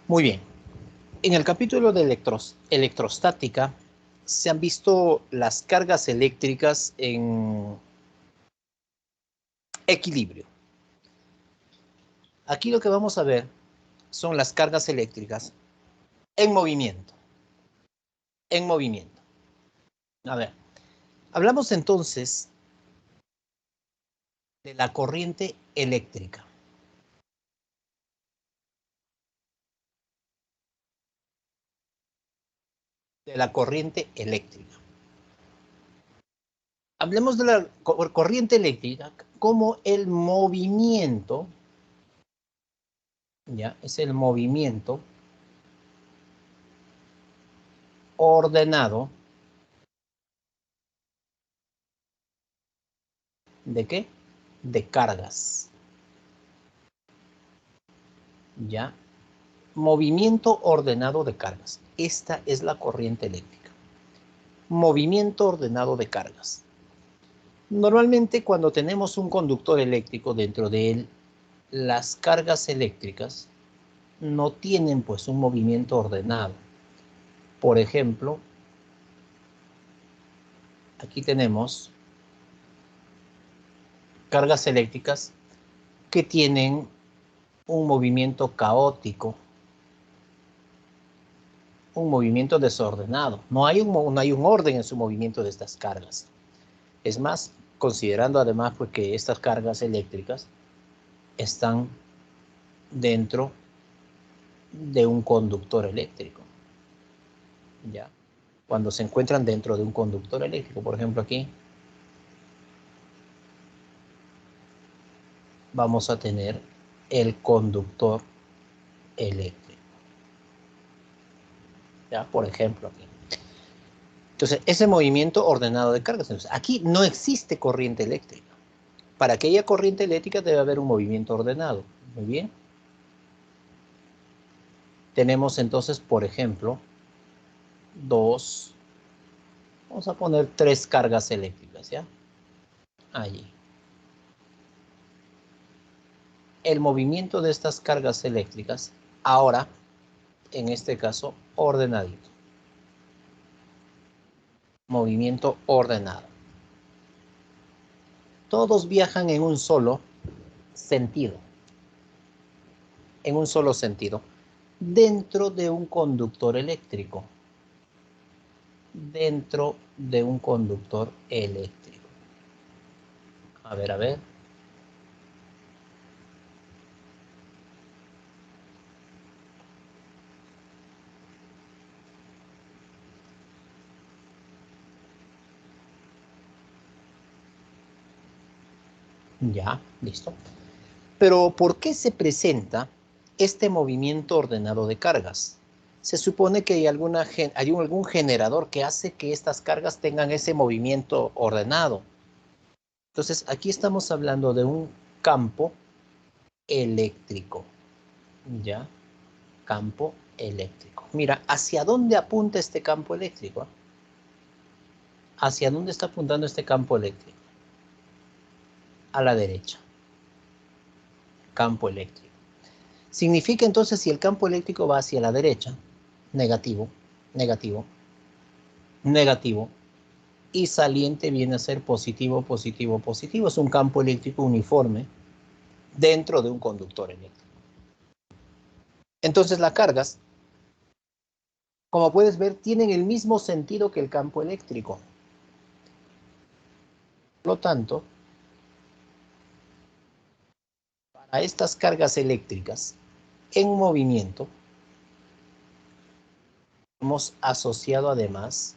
Muy bien. En el capítulo de electrostática se han visto las cargas eléctricas en equilibrio. Aquí lo que vamos a ver son las cargas eléctricas en movimiento. En movimiento. A ver, hablamos entonces de la corriente eléctrica. De la corriente eléctrica. Hablemos de la corriente eléctrica como el movimiento, ya, es el movimiento ordenado. ¿De qué? De cargas. ¿Ya? Movimiento ordenado de cargas. Esta es la corriente eléctrica. Movimiento ordenado de cargas. Normalmente cuando tenemos un conductor eléctrico dentro de él, las cargas eléctricas no tienen pues un movimiento ordenado. Por ejemplo, aquí tenemos cargas eléctricas que tienen un movimiento caótico, un movimiento desordenado. No hay un orden en su movimiento de estas cargas. Es más, considerando además pues, que estas cargas eléctricas están dentro de un conductor eléctrico. ¿Ya? Cuando se encuentran dentro de un conductor eléctrico, por ejemplo aquí, vamos a tener el conductor eléctrico. ¿Ya? Por ejemplo aquí. Entonces, ese movimiento ordenado de cargas. Entonces, aquí no existe corriente eléctrica. Para que haya corriente eléctrica debe haber un movimiento ordenado. Muy bien. Tenemos entonces, por ejemplo, vamos a poner 3 cargas eléctricas, ¿ya? Allí. El movimiento de estas cargas eléctricas, ahora, en este caso, ordenadito. Movimiento ordenado. Todos viajan en un solo sentido. En un solo sentido. Dentro de un conductor eléctrico. Dentro de un conductor eléctrico. A ver, a ver. Ya, listo. Pero ¿por qué se presenta este movimiento ordenado de cargas? Se supone que hay algún generador que hace que estas cargas tengan ese movimiento ordenado. Entonces, aquí estamos hablando de un campo eléctrico. ¿Ya? Campo eléctrico. Mira, ¿hacia dónde apunta este campo eléctrico? ¿Hacia dónde está apuntando este campo eléctrico? A la derecha. Campo eléctrico. Significa entonces si el campo eléctrico va hacia la derecha, negativo, negativo, negativo, y saliente viene a ser positivo, positivo, positivo. Es un campo eléctrico uniforme dentro de un conductor eléctrico. Entonces las cargas, como puedes ver, tienen el mismo sentido que el campo eléctrico. Por lo tanto, para estas cargas eléctricas en movimiento, hemos asociado además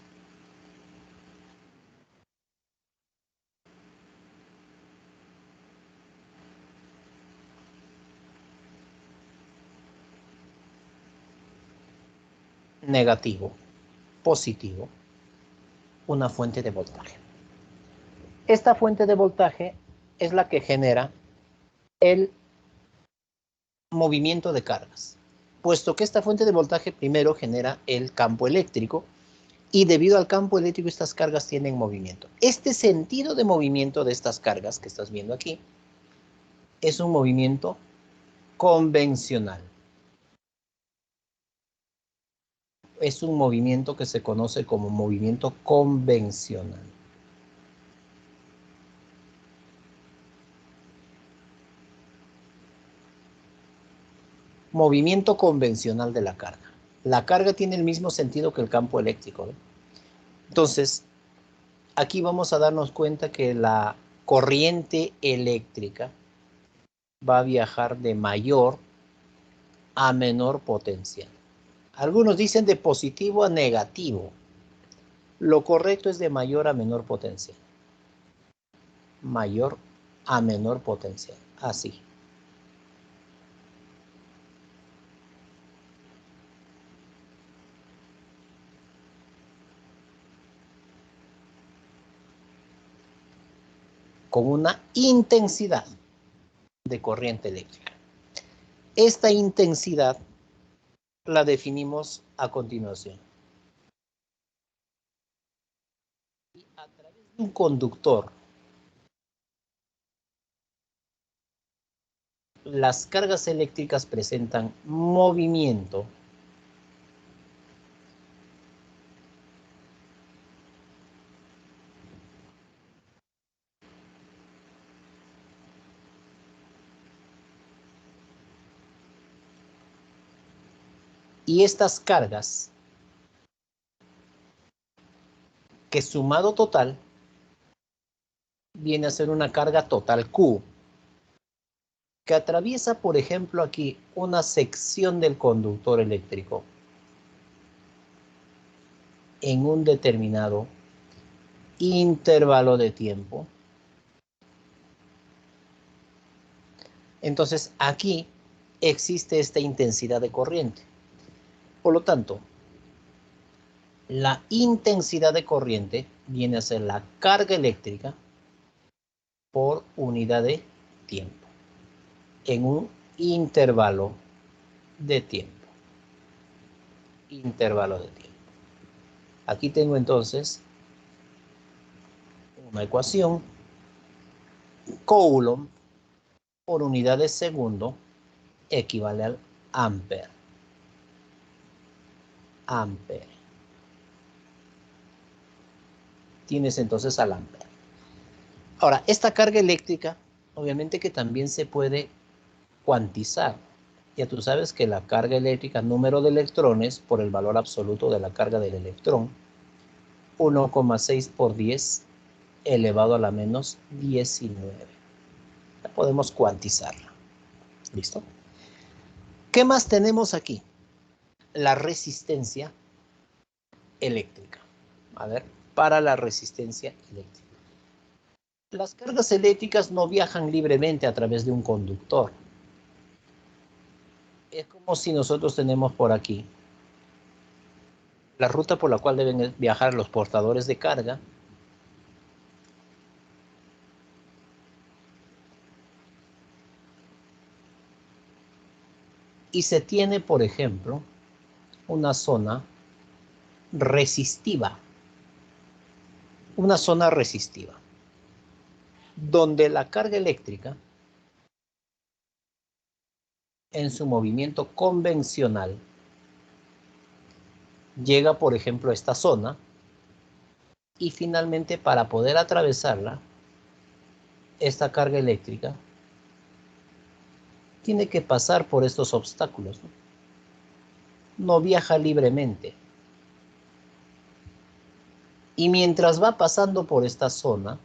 negativo, positivo, una fuente de voltaje. Esta fuente de voltaje es la que genera el movimiento de cargas, puesto que esta fuente de voltaje primero genera el campo eléctrico y debido al campo eléctrico estas cargas tienen movimiento. Este sentido de movimiento de estas cargas que estás viendo aquí es un movimiento convencional. Es un movimiento que se conoce como movimiento convencional. Movimiento convencional de la carga. La carga tiene el mismo sentido que el campo eléctrico, ¿no? Entonces, aquí vamos a darnos cuenta que la corriente eléctrica va a viajar de mayor a menor potencial. Algunos dicen de positivo a negativo. Lo correcto es de mayor a menor potencial. Mayor a menor potencial. Así. Con una intensidad de corriente eléctrica. Esta intensidad la definimos a continuación. Y a través de un conductor, las cargas eléctricas presentan movimiento y estas cargas, que sumado total, viene a ser una carga total Q, que atraviesa, por ejemplo, aquí una sección del conductor eléctrico en un determinado intervalo de tiempo. Entonces, aquí existe esta intensidad de corriente. Por lo tanto, la intensidad de corriente viene a ser la carga eléctrica por unidad de tiempo en un intervalo de tiempo. Intervalo de tiempo. Aquí tengo entonces una ecuación. Coulomb por unidad de segundo equivale al ampere. Ampere. Tienes entonces al ampere. Ahora, esta carga eléctrica, obviamente que también se puede cuantizar. Ya tú sabes que la carga eléctrica, número de electrones por el valor absoluto de la carga del electrón, 1,6 por 10 elevado a la menos 19. Ya podemos cuantizarla. ¿Listo? ¿Qué más tenemos aquí? La resistencia eléctrica. A ver, para la resistencia eléctrica. Las cargas eléctricas no viajan libremente a través de un conductor. Es como si nosotros tenemos por aquí la ruta por la cual deben viajar los portadores de carga. Y se tiene, por ejemplo, una zona resistiva. Una zona resistiva. Donde la carga eléctrica, en su movimiento convencional, llega, por ejemplo, a esta zona y finalmente para poder atravesarla, esta carga eléctrica tiene que pasar por estos obstáculos. No viaja libremente. Y mientras va pasando por esta zona,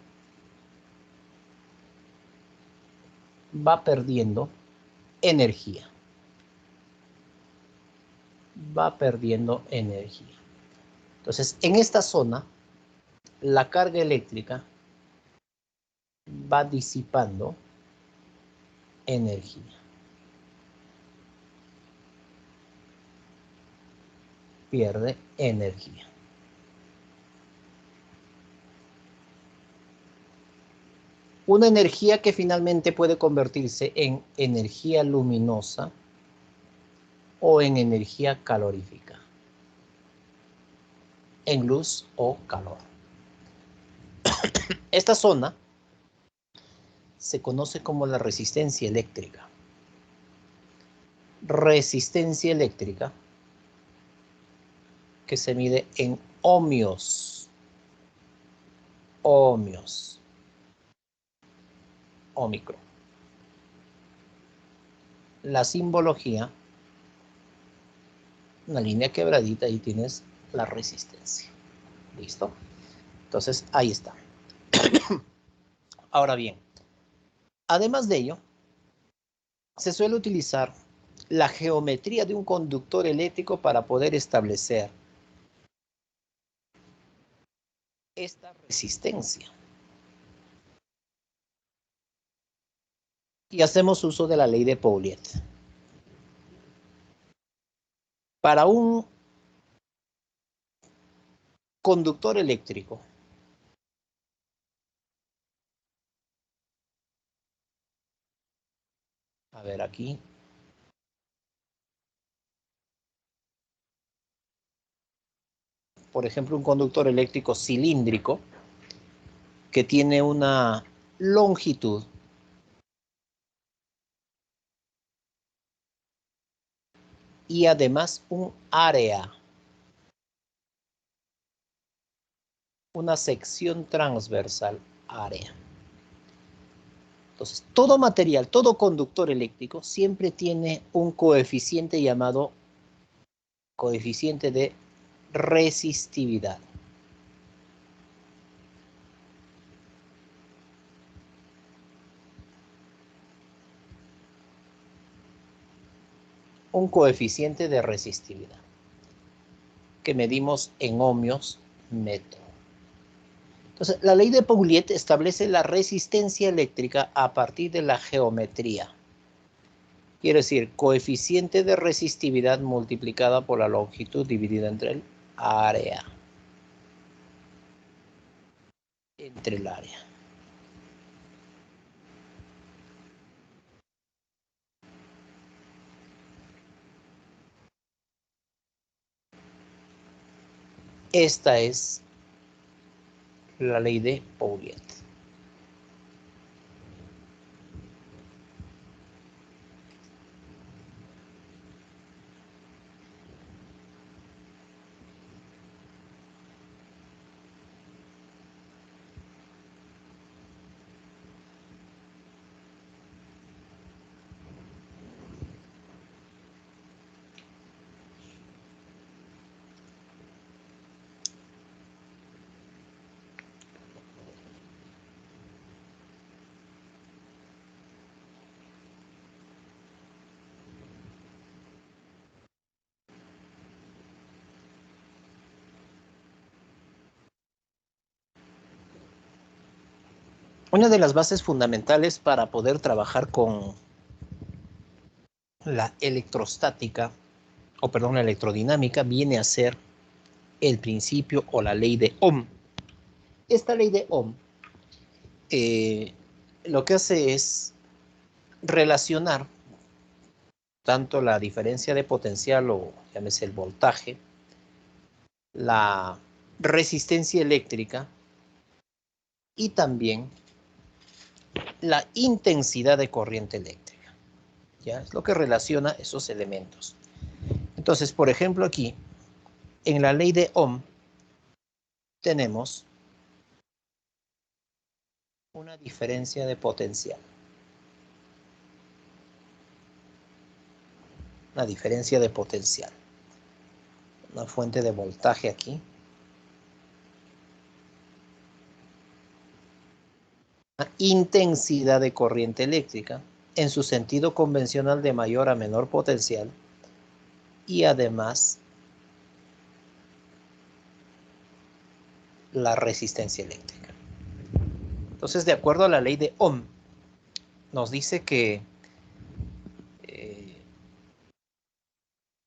va perdiendo energía. Va perdiendo energía. Entonces, en esta zona, la carga eléctrica va disipando energía. Pierde energía. Una energía que finalmente puede convertirse en energía luminosa o en energía calorífica, en luz o calor. Esta zona se conoce como la resistencia eléctrica. Resistencia eléctrica que se mide en ohmios. Ohmios. Ómicron. La simbología, una línea quebradita y tienes la resistencia. ¿Listo? Entonces, ahí está. Ahora bien, además de ello, se suele utilizar la geometría de un conductor eléctrico para poder establecer esta resistencia. Y hacemos uso de la ley de Pouliot. Para un conductor eléctrico, a ver aquí, por ejemplo, un conductor eléctrico cilíndrico que tiene una longitud y además un área, una sección transversal área. Entonces, todo material, todo conductor eléctrico siempre tiene un coeficiente llamado coeficiente de resistividad. Un coeficiente de resistividad que medimos en ohmios metro. Entonces, la ley de Pouliot establece la resistencia eléctrica a partir de la geometría. Quiere decir, coeficiente de resistividad multiplicada por la longitud dividida entre el área. Entre el área. Esta es la ley de Pouliot. Una de las bases fundamentales para poder trabajar con la electrostática, la electrodinámica, viene a ser el principio o la ley de Ohm. Esta ley de Ohm lo que hace es relacionar tanto la diferencia de potencial o llámese el voltaje, la resistencia eléctrica y también la intensidad de corriente eléctrica. ¿Ya? Es lo que relaciona esos elementos. Entonces, por ejemplo, aquí, en la ley de Ohm, tenemos una diferencia de potencial. Una diferencia de potencial. Una fuente de voltaje aquí. Una intensidad de corriente eléctrica en su sentido convencional de mayor a menor potencial y además la resistencia eléctrica. Entonces, de acuerdo a la ley de Ohm, nos dice que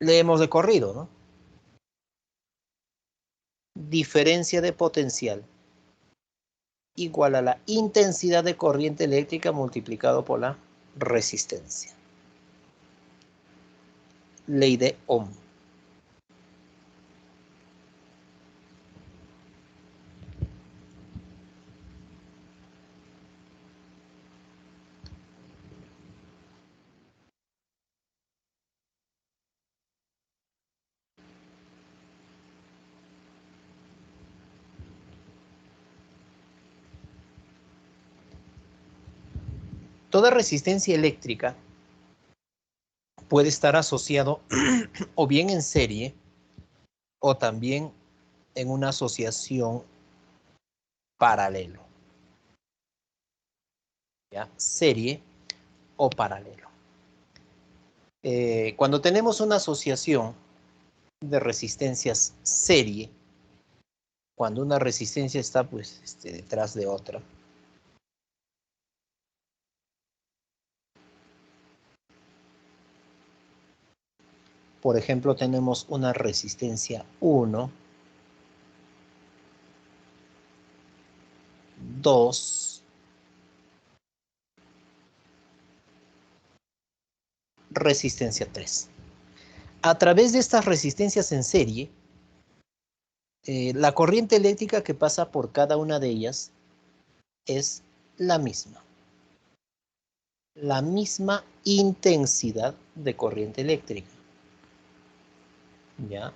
leemos de corrido, ¿no? Diferencia de potencial igual a la intensidad de corriente eléctrica multiplicado por la resistencia. Ley de Ohm. Toda resistencia eléctrica puede estar asociado o bien en serie o también en una asociación paralelo. ¿Ya? Serie o paralelo. Cuando tenemos una asociación de resistencias serie, cuando una resistencia está pues detrás de otra, por ejemplo, tenemos una resistencia 1, 2, resistencia 3. A través de estas resistencias en serie, la corriente eléctrica que pasa por cada una de ellas es la misma intensidad de corriente eléctrica. ¿Ya?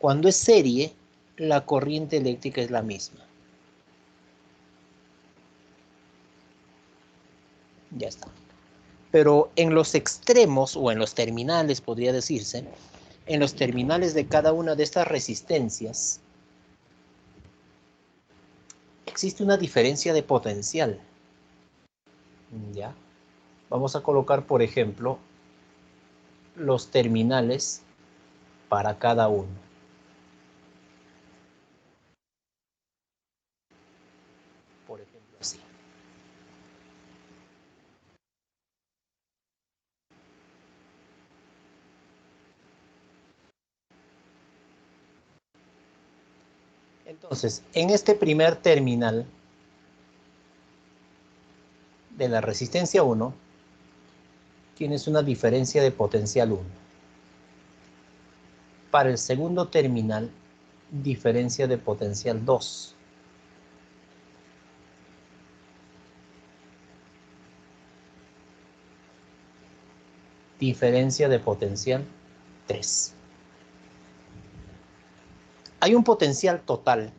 Cuando es serie, la corriente eléctrica es la misma. Ya está. Pero en los extremos o en los terminales, podría decirse, en los terminales de cada una de estas resistencias, existe una diferencia de potencial. ¿Ya? Vamos a colocar, por ejemplo, los terminales para cada uno. Por ejemplo, así. Entonces, en este primer terminal de la resistencia 1, tienes una diferencia de potencial 1. Para el segundo terminal, diferencia de potencial 2. Diferencia de potencial 3. Hay un potencial total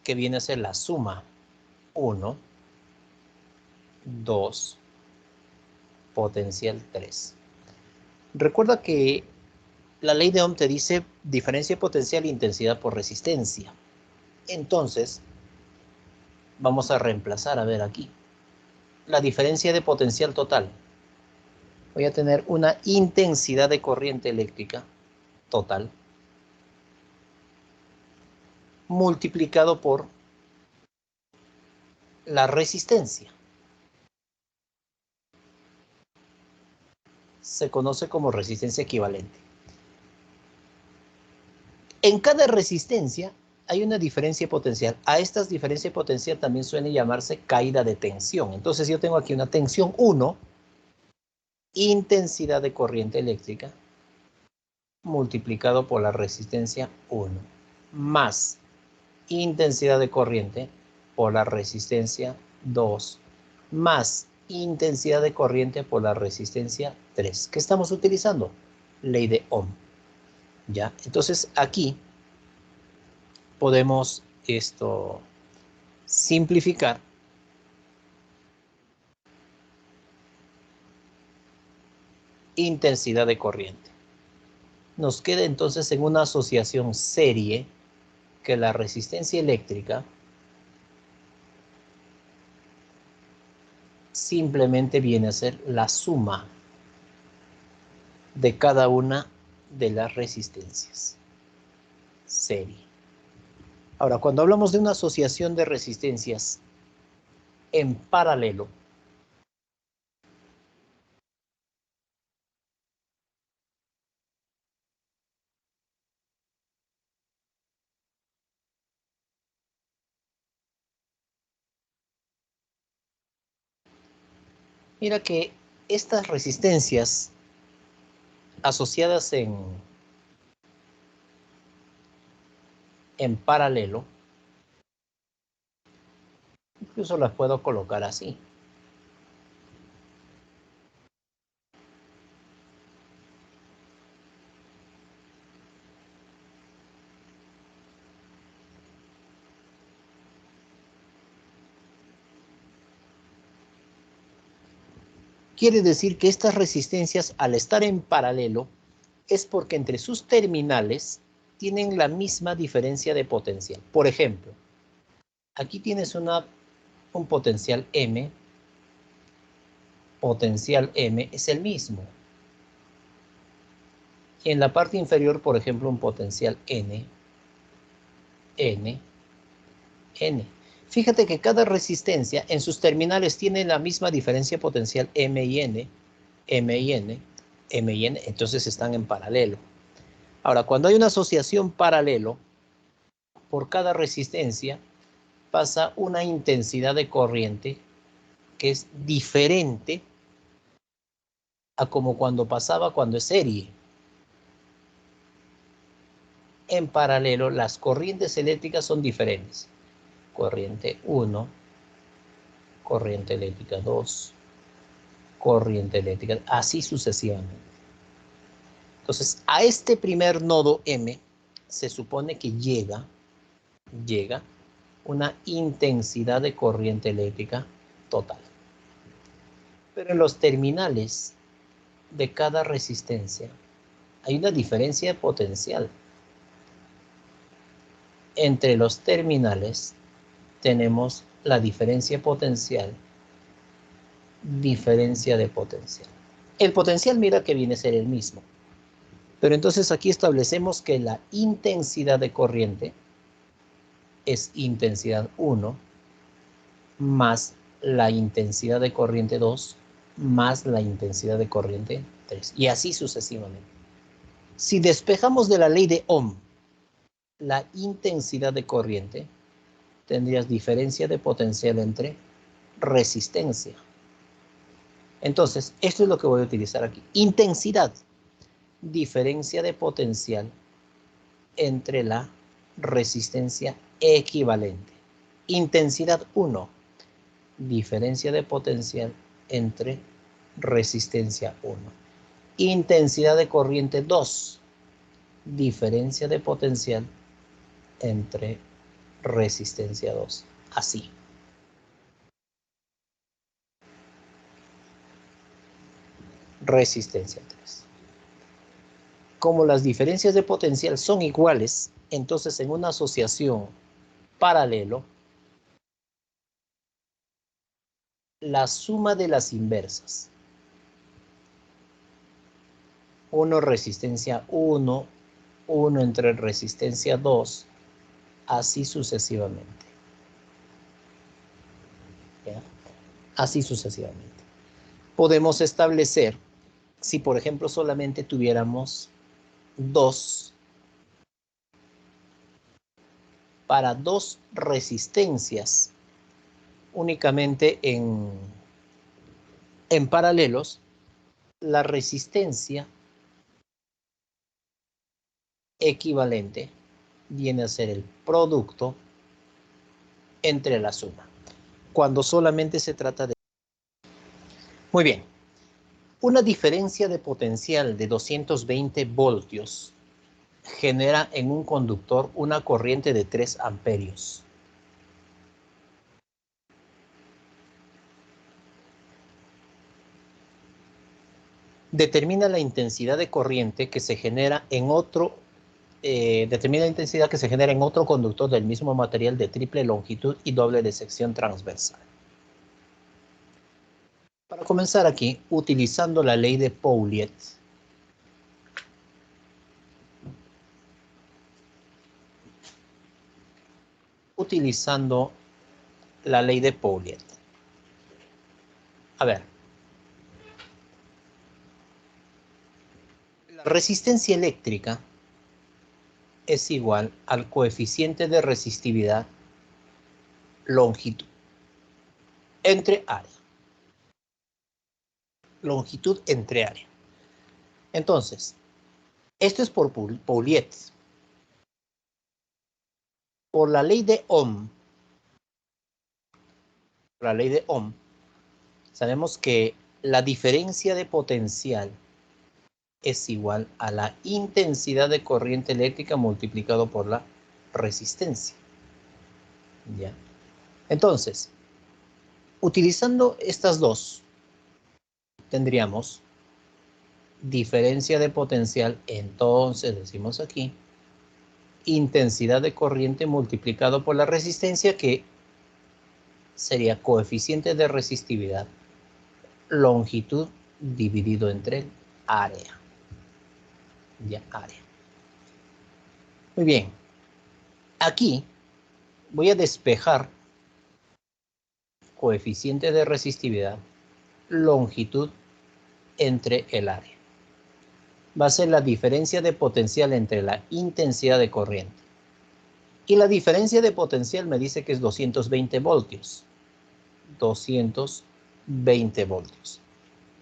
que viene a ser la suma 1, 2, potencial 3. Recuerda que la ley de Ohm te dice diferencia de potencial e intensidad por resistencia. Entonces, vamos a reemplazar, a ver aquí, la diferencia de potencial total. Voy a tener una intensidad de corriente eléctrica total multiplicado por la resistencia. Se conoce como resistencia equivalente. En cada resistencia hay una diferencia potencial. A estas diferencias potencial también suele llamarse caída de tensión. Entonces yo tengo aquí una tensión 1, intensidad de corriente eléctrica, multiplicado por la resistencia 1, más intensidad de corriente por la resistencia 2, más intensidad de corriente por la resistencia 3. ¿Qué estamos utilizando? Ley de Ohm. ¿Ya? Entonces aquí podemos simplificar intensidad de corriente. Nos queda entonces en una asociación serie que la resistencia eléctrica simplemente viene a ser la suma de cada una de las resistencias. Serie. Ahora, cuando hablamos de una asociación de resistencias en paralelo, mira que estas resistencias asociadas en paralelo, incluso las puedo colocar así. Quiere decir que estas resistencias, al estar en paralelo, es porque entre sus terminales tienen la misma diferencia de potencial. Por ejemplo, aquí tienes un potencial M es el mismo. Y en la parte inferior, por ejemplo, un potencial N. Fíjate que cada resistencia en sus terminales tiene la misma diferencia potencial M y N, entonces están en paralelo. Ahora, cuando hay una asociación paralelo, por cada resistencia pasa una intensidad de corriente que es diferente a como cuando pasaba cuando es serie. En paralelo, las corrientes eléctricas son diferentes. Corriente 1, corriente eléctrica 2, corriente eléctrica, así sucesivamente. Entonces, a este primer nodo M se supone que llega una intensidad de corriente eléctrica total. Pero en los terminales de cada resistencia hay una diferencia de potencial. Entre los terminales tenemos la diferencia potencial, diferencia de potencial. El potencial, mira que viene a ser el mismo. Pero entonces aquí establecemos que la intensidad de corriente es intensidad 1 más la intensidad de corriente 2 más la intensidad de corriente 3. Y así sucesivamente. Si despejamos de la ley de Ohm la intensidad de corriente, tendrías diferencia de potencial entre resistencia. Entonces, esto es lo que voy a utilizar aquí. Intensidad, diferencia de potencial entre la resistencia equivalente. Intensidad 1, diferencia de potencial entre resistencia 1. Intensidad de corriente 2, diferencia de potencial entre resistencia 2. Así. Resistencia 3. Como las diferencias de potencial son iguales, entonces en una asociación paralelo, la suma de las inversas, 1 resistencia 1, 1 entre resistencia 2, así sucesivamente. ¿Ya? Así sucesivamente. Podemos establecer, si por ejemplo solamente tuviéramos 2, para 2 resistencias únicamente en paralelos, la resistencia equivalente viene a ser el producto entre la suma, cuando solamente se trata de... Muy bien, una diferencia de potencial de 220 voltios genera en un conductor una corriente de 3 amperios. Determina la intensidad de corriente que se genera en otro conductor del mismo material de triple longitud y doble de sección transversal. Para comenzar aquí, utilizando la ley de Pouliot, A ver, la resistencia eléctrica es igual al coeficiente de resistividad longitud entre área. Longitud entre área. Entonces, esto es por Pouliot. Por la ley de Ohm, sabemos que la diferencia de potencial es igual a la intensidad de corriente eléctrica multiplicado por la resistencia. ¿Ya? Entonces, utilizando estas dos, tendríamos diferencia de potencial, entonces decimos aquí, intensidad de corriente multiplicado por la resistencia, que sería coeficiente de resistividad, longitud dividido entre el área. Ya, área. Muy bien. Aquí voy a despejar coeficiente de resistividad, longitud entre el área. Va a ser la diferencia de potencial entre la intensidad de corriente. Y la diferencia de potencial me dice que es 220 voltios. 220 voltios.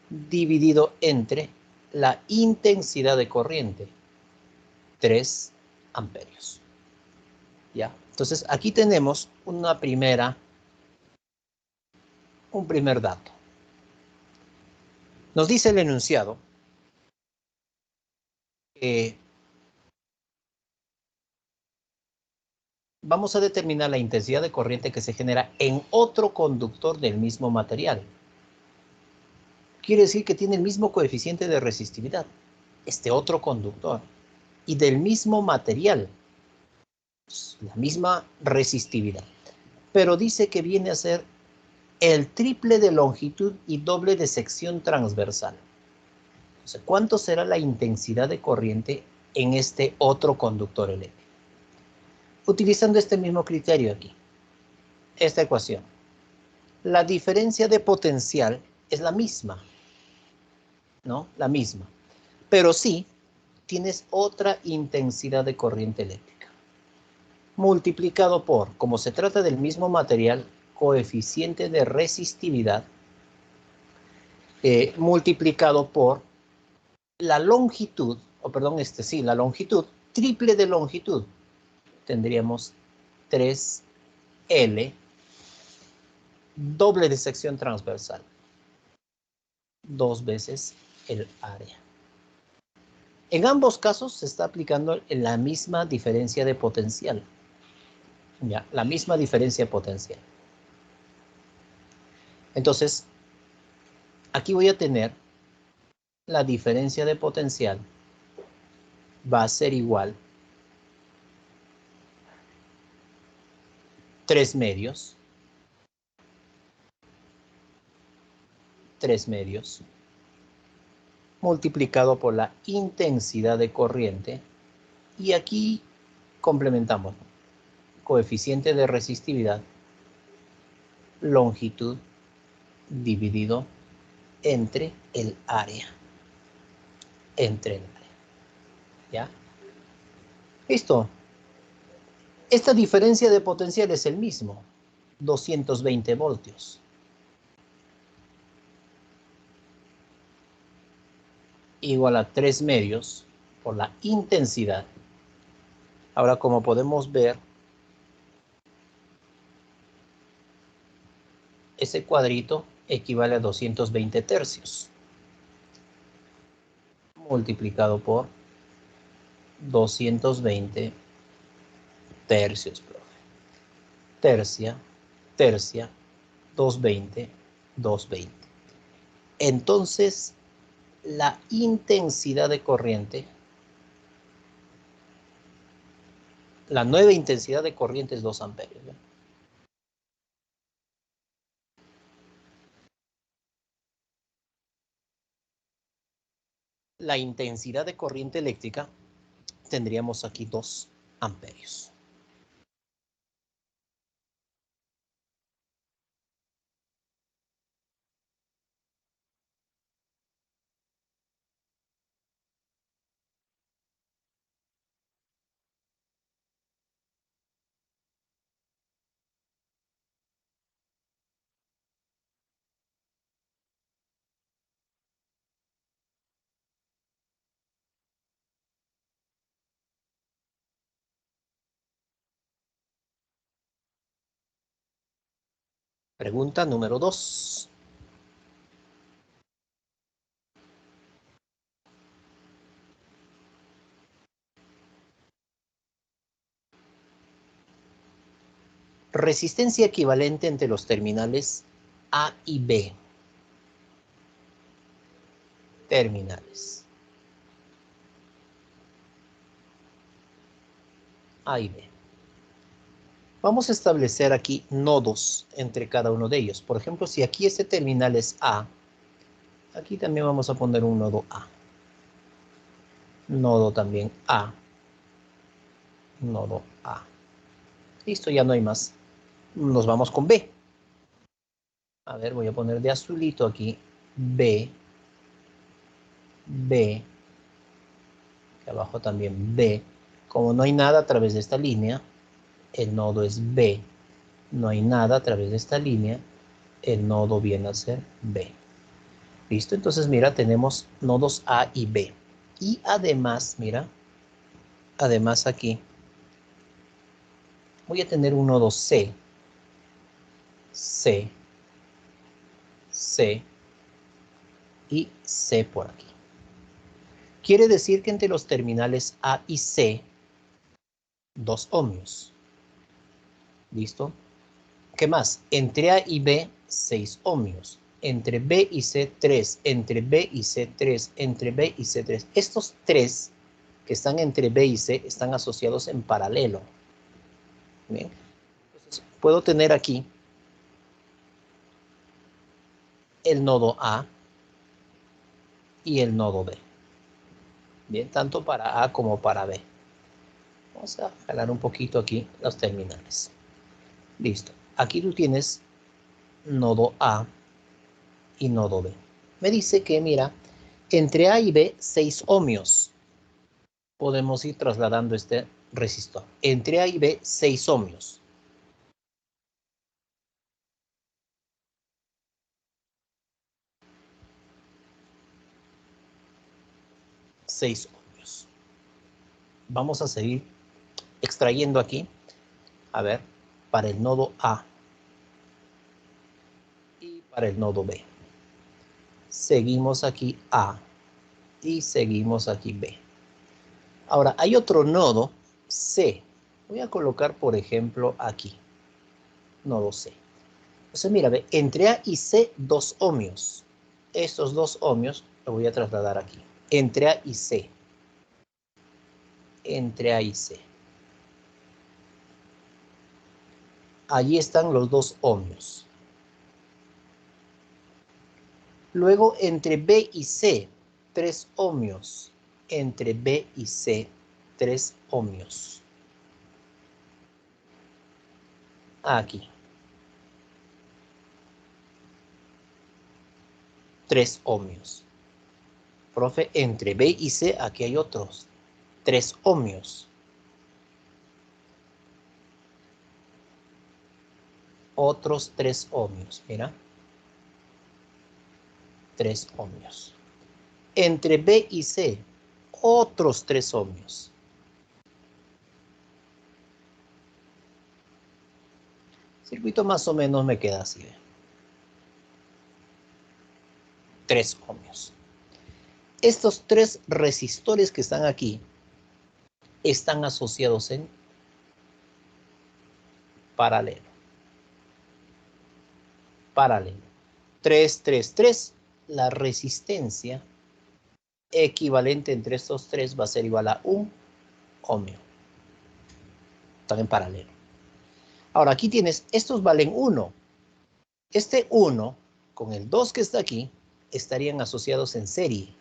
Dividido entre la intensidad de corriente. 3 amperios. ¿Ya? Entonces aquí tenemos un primer dato. Nos dice el enunciado que vamos a determinar la intensidad de corriente que se genera en otro conductor del mismo material. Quiere decir que tiene el mismo coeficiente de resistividad, este otro conductor, y del mismo material, la misma resistividad. Pero dice que viene a ser el triple de longitud y doble de sección transversal. Entonces, ¿cuánto será la intensidad de corriente en este otro conductor eléctrico? Utilizando este mismo criterio aquí, esta ecuación. La diferencia de potencial es la misma, ¿no? La misma. Pero sí, tienes otra intensidad de corriente eléctrica. Multiplicado por, como se trata del mismo material, coeficiente de resistividad, multiplicado por la longitud, la longitud, triple de longitud. Tendríamos 3L, doble de sección transversal, 2 veces el área. En ambos casos se está aplicando la misma diferencia de potencial. Ya, la misma diferencia de potencial. Entonces, aquí voy a tener la diferencia de potencial va a ser igual 3 medios multiplicado por la intensidad de corriente, y aquí complementamos coeficiente de resistividad, longitud dividido entre el área. ¿Ya? Listo. Esta diferencia de potencial es el mismo, 220 voltios. Igual a 3 medios por la intensidad. Ahora, como podemos ver, ese cuadrito equivale a 220 tercios. Multiplicado por 220 tercios, profe. Tercia, 220, 220. Entonces, la intensidad de corriente, la nueva intensidad de corriente es 2 amperios. ¿Ve? La intensidad de corriente eléctrica tendríamos aquí 2 amperios. Pregunta número 2. Resistencia equivalente entre los terminales A y B. terminales. A y B. Vamos a establecer aquí nodos entre cada uno de ellos. Por ejemplo, si aquí este terminal es A, aquí también vamos a poner un nodo A. Nodo también A. Nodo A. Listo, ya no hay más. Nos vamos con B. A ver, voy a poner de azulito aquí. B. B. Aquí abajo también B. Como no hay nada a través de esta línea, el nodo es B. No hay nada a través de esta línea, el nodo viene a ser B. ¿Listo? Entonces, mira, tenemos nodos A y B. Y además, mira, además aquí, voy a tener un nodo C. C. C. Y C por aquí. Quiere decir que entre los terminales A y C, 2 ohmios. ¿Listo? ¿Qué más? Entre A y B, 6 ohmios. Entre B y C, 3. Entre B y C, 3. Entre B y C, 3. Estos 3 que están entre B y C están asociados en paralelo. Bien. Entonces, puedo tener aquí el nodo A y el nodo B. Bien, tanto para A como para B. Vamos a jalar un poquito aquí los terminales. Listo. Aquí tú tienes nodo A y nodo B. Me dice que, mira, entre A y B, 6 ohmios. Podemos ir trasladando este resistor. Entre A y B, 6 ohmios. 6 ohmios. Vamos a seguir extrayendo aquí. A ver, para el nodo A y para el nodo B. Seguimos aquí A y seguimos aquí B. Ahora, hay otro nodo C. Voy a colocar, por ejemplo, aquí. Nodo C. Entonces, mira, ve, entre A y C, 2 ohmios. Estos 2 ohmios lo voy a trasladar aquí. Entre A y C. Entre A y C. Allí están los 2 ohmios. Luego, entre B y C, 3 ohmios. Entre B y C, 3 ohmios. Aquí. 3 ohmios. Profe, entre B y C, aquí hay otros 3 ohmios. Otros 3 ohmios, mira. 3 ohmios. Entre B y C, otros 3 ohmios. El circuito más o menos me queda así. 3 ohmios. Estos 3 resistores que están aquí están asociados en paralelo. Paralelo. 3, 3, 3. La resistencia equivalente entre estos 3 va a ser igual a 1 ohmio. Están en paralelo. Ahora aquí tienes, estos valen 1. Este 1 con el 2 que está aquí estarían asociados en serie.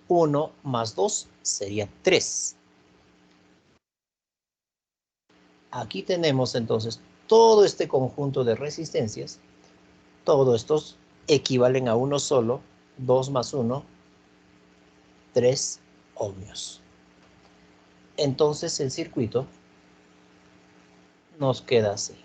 1 más 2 sería 3. Aquí tenemos entonces todo este conjunto de resistencias. Todos estos equivalen a uno solo. 2 más 1, 3 ohmios. Entonces el circuito nos queda así.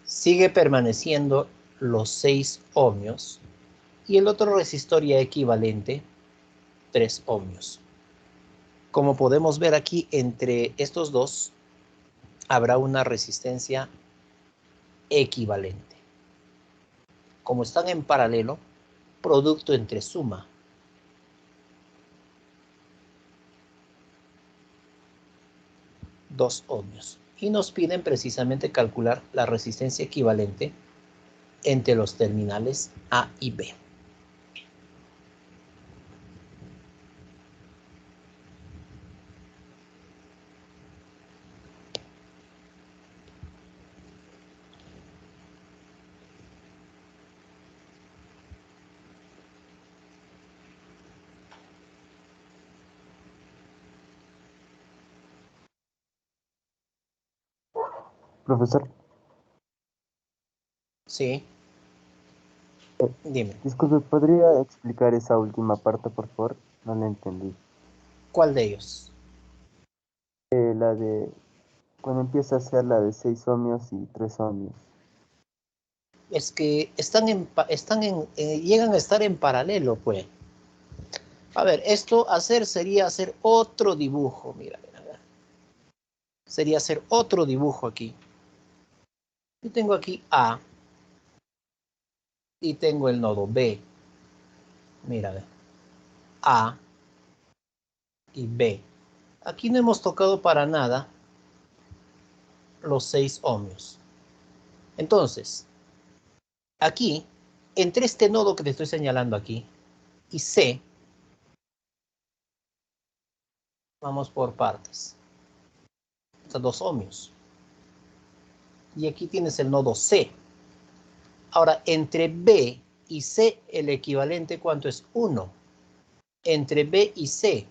Sigue permaneciendo los 6 ohmios y el otro resistor ya equivalente, 3 ohmios. Como podemos ver aquí, entre estos dos habrá una resistencia equivalente. Como están en paralelo, producto entre suma. Dos ohmios. Y nos piden precisamente calcular la resistencia equivalente entre los terminales A y B. Profesor, Sí, dime, disculpe, ¿podría explicar esa última parte, por favor? No la entendí. ¿cuál de ellos? La de cuando empieza a ser la de 6 ohmios y 3 ohmios. Es que llegan a estar en paralelo, pues. A ver, esto sería hacer otro dibujo, mira, mira, mira. Sería hacer otro dibujo aquí. Yo tengo aquí A y tengo el nodo B. Mira, ve. A y B. Aquí no hemos tocado para nada los 6 ohmios. Entonces, aquí, entre este nodo que te estoy señalando aquí y C, vamos por partes. Estos 2 ohmios. Y aquí tienes el nodo C. Ahora, entre B y C, el equivalente, ¿cuánto es? 1. Entre B y C.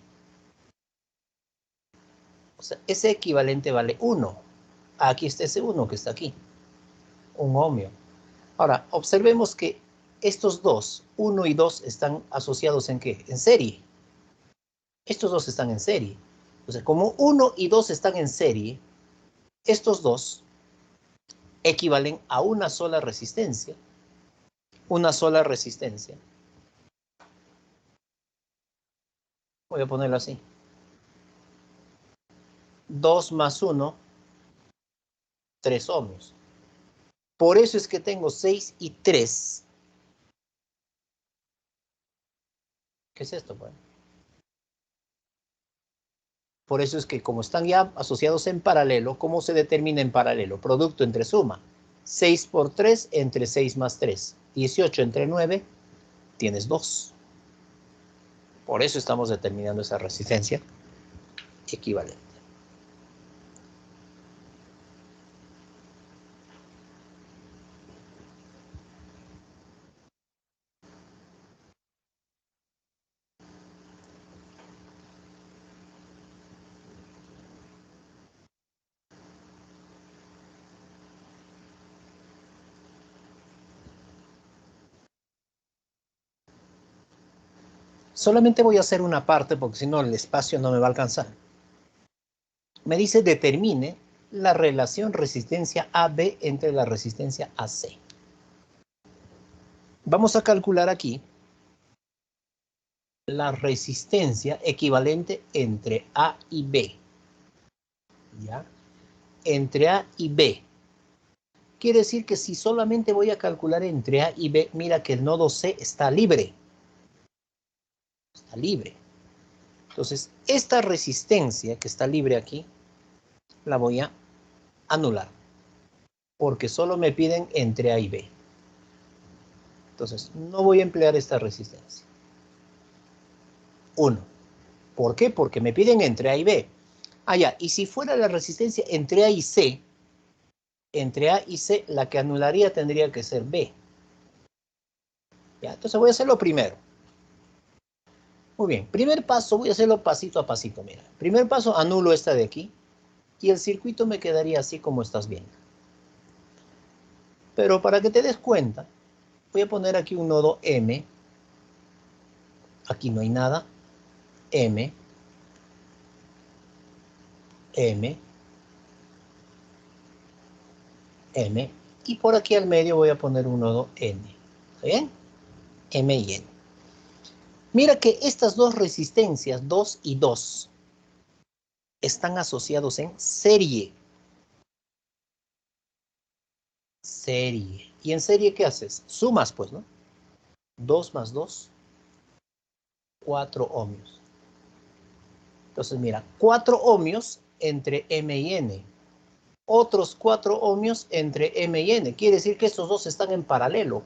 O sea, ese equivalente vale 1. Aquí está ese 1 que está aquí. Un ohmio. Ahora, observemos que estos dos, 1 y 2, están asociados ¿en qué? En serie. Estos dos están en serie. Entonces, como 1 y 2 están en serie, estos dos equivalen a una sola resistencia. Una sola resistencia. Voy a ponerlo así. 2 más 1, 3 ohmios. Por eso es que tengo 6 y 3. ¿Qué es esto, pues? Por eso es que como están ya asociados en paralelo, ¿cómo se determina en paralelo? Producto entre suma. 6 por 3 entre 6 más 3. 18 entre 9, tienes 2. Por eso estamos determinando esa resistencia equivalente. Solamente voy a hacer una parte porque si no el espacio no me va a alcanzar. Me dice determine la relación resistencia AB entre la resistencia AC. Vamos a calcular aquí la resistencia equivalente entre A y B. ¿Ya? Entre A y B. Quiere decir que si solamente voy a calcular entre A y B, mira que el nodo C está libre. Está libre. Entonces, esta resistencia que está libre aquí, la voy a anular. Porque solo me piden entre A y B. Entonces, no voy a emplear esta resistencia. 1. ¿Por qué? Porque me piden entre A y B. Ah, ya. Y si fuera la resistencia entre A y C, la que anularía tendría que ser B. ¿Ya? Entonces voy a hacerlo primero. Muy bien. Primer paso, voy a hacerlo pasito a pasito. Mira. Primer paso, anulo esta de aquí. Y el circuito me quedaría así como estás viendo. Pero para que te des cuenta, voy a poner aquí un nodo M. Aquí no hay nada. M. M. M. Y por aquí al medio voy a poner un nodo N. ¿Está bien? M y N. Mira que estas dos resistencias, 2 y 2, están asociados en serie. Serie. ¿Y en serie qué haces? Sumas, pues, ¿no? 2 más 2, 4 ohmios. Entonces, mira, 4 ohmios entre M y N. Otros 4 ohmios entre M y N. Quiere decir que estos dos están en paralelo.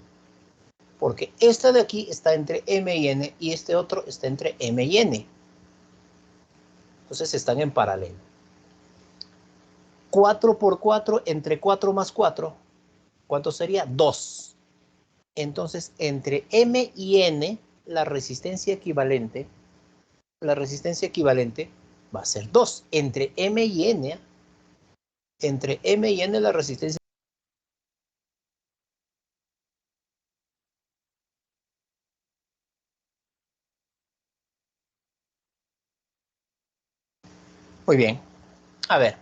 Porque este de aquí está entre M y N y este otro está entre M y N. Entonces están en paralelo. 4 por 4 entre 4 más 4. ¿Cuánto sería? 2. Entonces, entre M y N, la resistencia equivalente va a ser 2. Entre M y N la resistencia. Muy bien. A ver.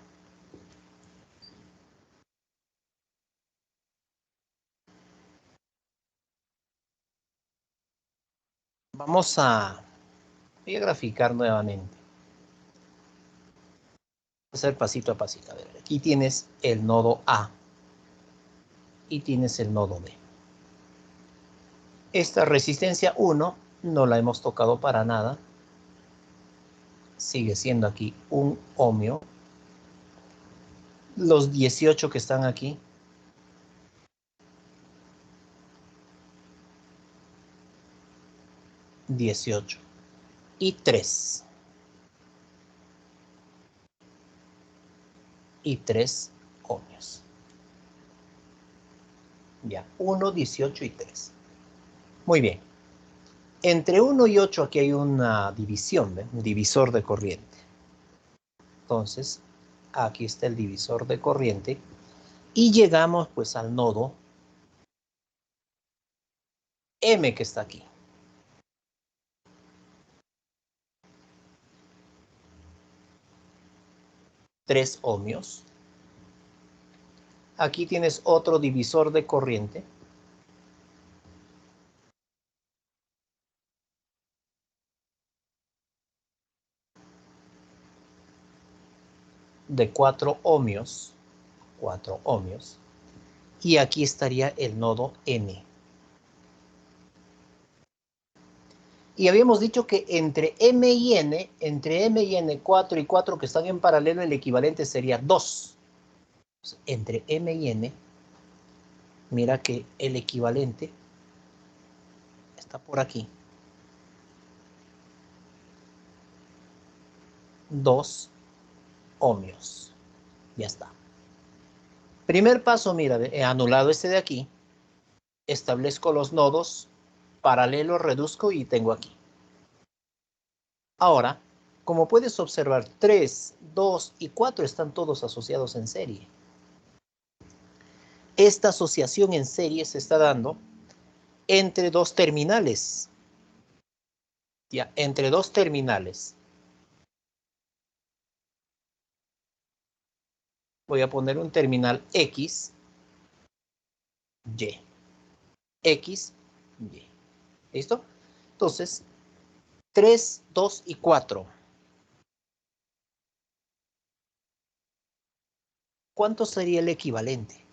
Voy a graficar nuevamente. Voy a hacer pasito a pasito. A ver, aquí tienes el nodo A y tienes el nodo B. Esta resistencia 1 no la hemos tocado para nada. Sigue siendo aquí un ohmio. Los 18 que están aquí. 18. Y 3. Y 3 ohmios. Ya, 1, 18 y 3. Muy bien. Entre 1 y 8 aquí hay una división, ¿ve? Un divisor de corriente. Entonces, aquí está el divisor de corriente. Y llegamos pues al nodo M que está aquí. Tres ohmios. Aquí tienes otro divisor de corriente. De 4 ohmios. 4 ohmios. Y aquí estaría el nodo N. Y habíamos dicho que entre M y N, 4 y 4 que están en paralelo, el equivalente sería 2. Entre M y N, mira que el equivalente está por aquí. 2 ohmios. Ya está. Primer paso, mira, he anulado este de aquí. Establezco los nodos, paralelo, reduzco y tengo aquí. Ahora, como puedes observar, 3, 2 y 4 están todos asociados en serie. Esta asociación en serie se está dando entre dos terminales. Ya, entre dos terminales. Voy a poner un terminal X, Y. X, Y. ¿Listo? Entonces, 3, 2 y 4. ¿Cuánto sería el equivalente?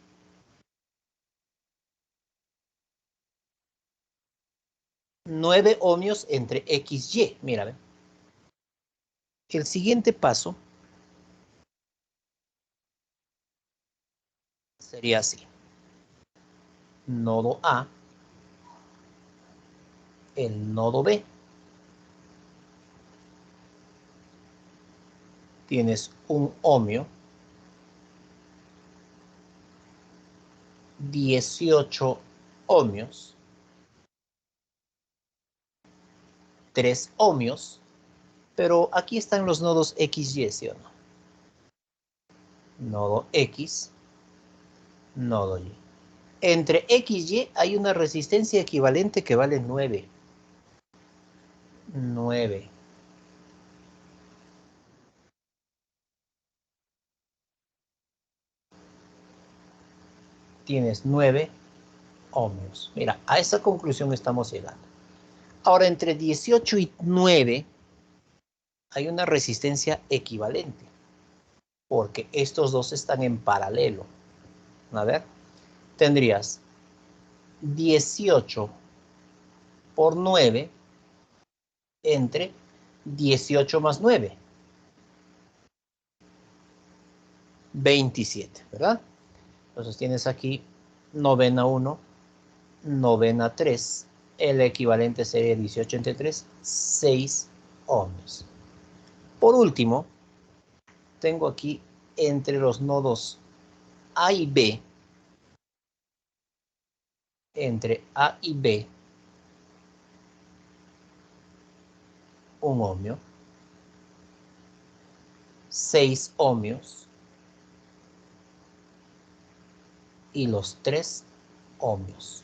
9 ohmios entre X, Y. Mira, el siguiente paso sería así. Nodo A, el nodo B. Tienes un ohmio, 18 ohmios, 3 ohmios, pero aquí están los nodos X, Y, ¿sí o no? Nodo X, nodo Y. Entre X y Y hay una resistencia equivalente que vale 9. 9. Tienes 9 ohmios. Mira, a esa conclusión estamos llegando. Ahora, entre 18 y 9 hay una resistencia equivalente. porque estos dos están en paralelo. A ver, tendrías 18 por 9 entre 18 más 9. 27, ¿verdad? Entonces tienes aquí novena 1, novena 3. El equivalente sería 18 entre 3, 6 ohmios. Por último, tengo aquí entre los nodos A y B, entre A y B, un ohmio, 6 ohmios y los 3 ohmios.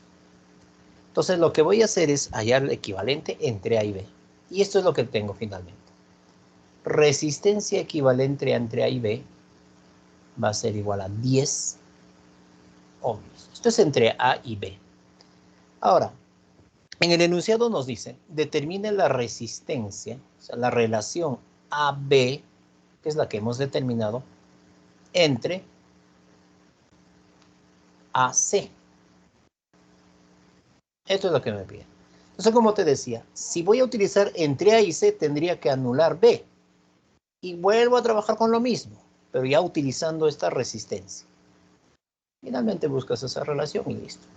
Entonces lo que voy a hacer es hallar el equivalente entre A y B. Y esto es lo que tengo finalmente. Resistencia equivalente entre A y B va a ser igual a 10 ohmios. Esto es entre A y B. Ahora, en el enunciado nos dice, determine la resistencia, o sea, la relación AB, que es la que hemos determinado, entre AC. Esto es lo que me pide. Entonces, como te decía, si voy a utilizar entre A y C, tendría que anular B. Y vuelvo a trabajar con lo mismo, pero ya utilizando esta resistencia. Finalmente buscas esa relación y listo.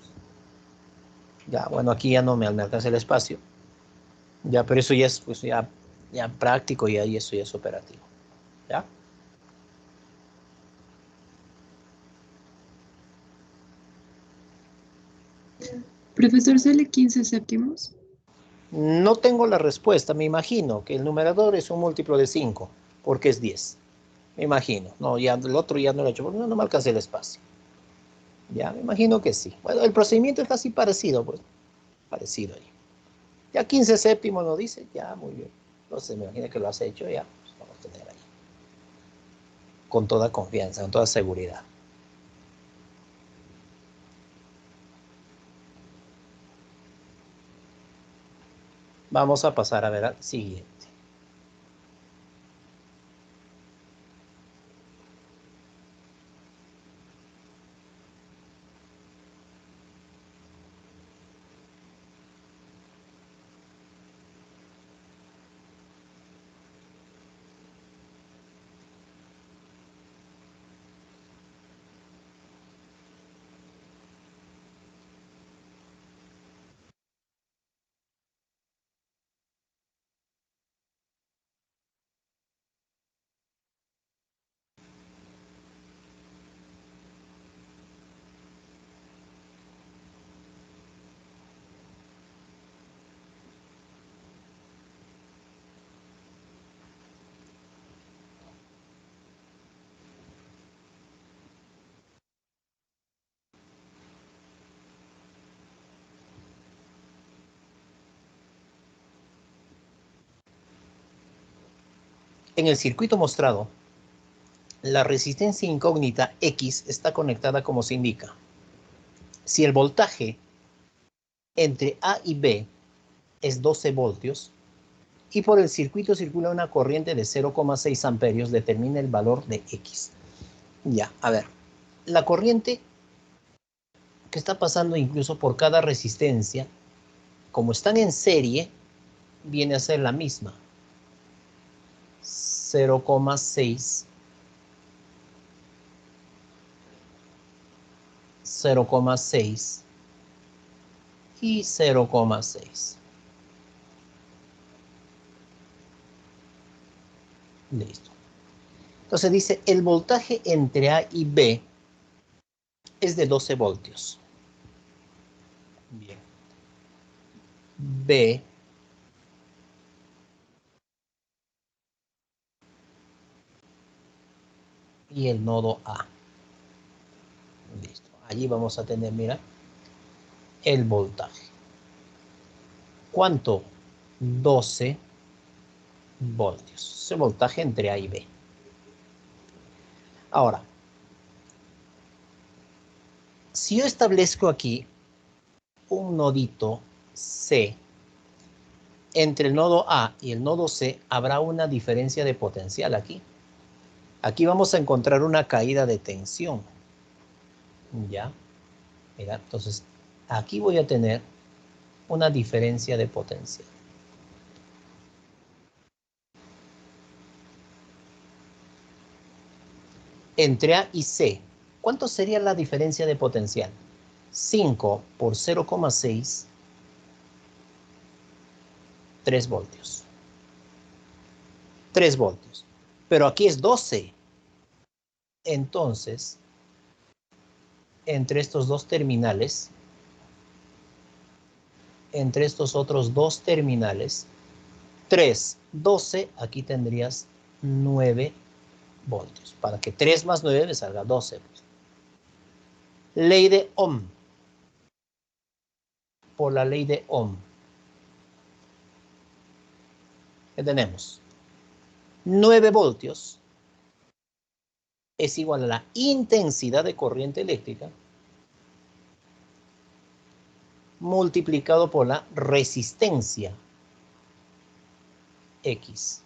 Ya, bueno, aquí ya no me alcanza el espacio. Ya, pero eso ya es pues, ya práctico y eso ya es operativo. ¿Ya? Profesor, ¿sale 15 séptimos? No tengo la respuesta, me imagino que el numerador es un múltiplo de 5, porque es 10. Me imagino. No, ya el otro ya no lo he hecho, porque no me alcancé el espacio. Ya, me imagino que sí. Bueno, el procedimiento es casi parecido, pues. Parecido ahí. Ya 15 séptimos lo dice, ya, muy bien. Entonces me imagino que lo has hecho, ya, pues vamos a tener ahí. Con toda confianza, con toda seguridad. Vamos a pasar a ver al siguiente. En el circuito mostrado, la resistencia incógnita X está conectada como se indica. Si el voltaje entre A y B es 12 voltios y por el circuito circula una corriente de 0,6 amperios, determina el valor de X. Ya, a ver, la corriente que está pasando incluso por cada resistencia, como están en serie, viene a ser la misma. 0,6, 0,6 y 0,6. Listo. Entonces dice, el voltaje entre A y B es de 12 voltios. Bien. B y el nodo A. Listo. Allí vamos a tener, mira, el voltaje. ¿Cuánto? 12 voltios. Ese voltaje entre A y B. Ahora, si yo establezco aquí un nodito C, entre el nodo A y el nodo C habrá una diferencia de potencial aquí. Aquí vamos a encontrar una caída de tensión. ¿Ya? Mira, entonces aquí voy a tener una diferencia de potencial. Entre A y C, ¿cuánto sería la diferencia de potencial? 5 por 0,6, 3 voltios. 3 voltios. Pero aquí es 12. Entonces, entre estos dos terminales, entre estos otros dos terminales, 3, 12, aquí tendrías 9 voltios. Para que 3 más 9 me salga 12. Pues. Ley de Ohm. Por la ley de Ohm. ¿Qué tenemos? 9 voltios es igual a la intensidad de corriente eléctrica multiplicado por la resistencia X.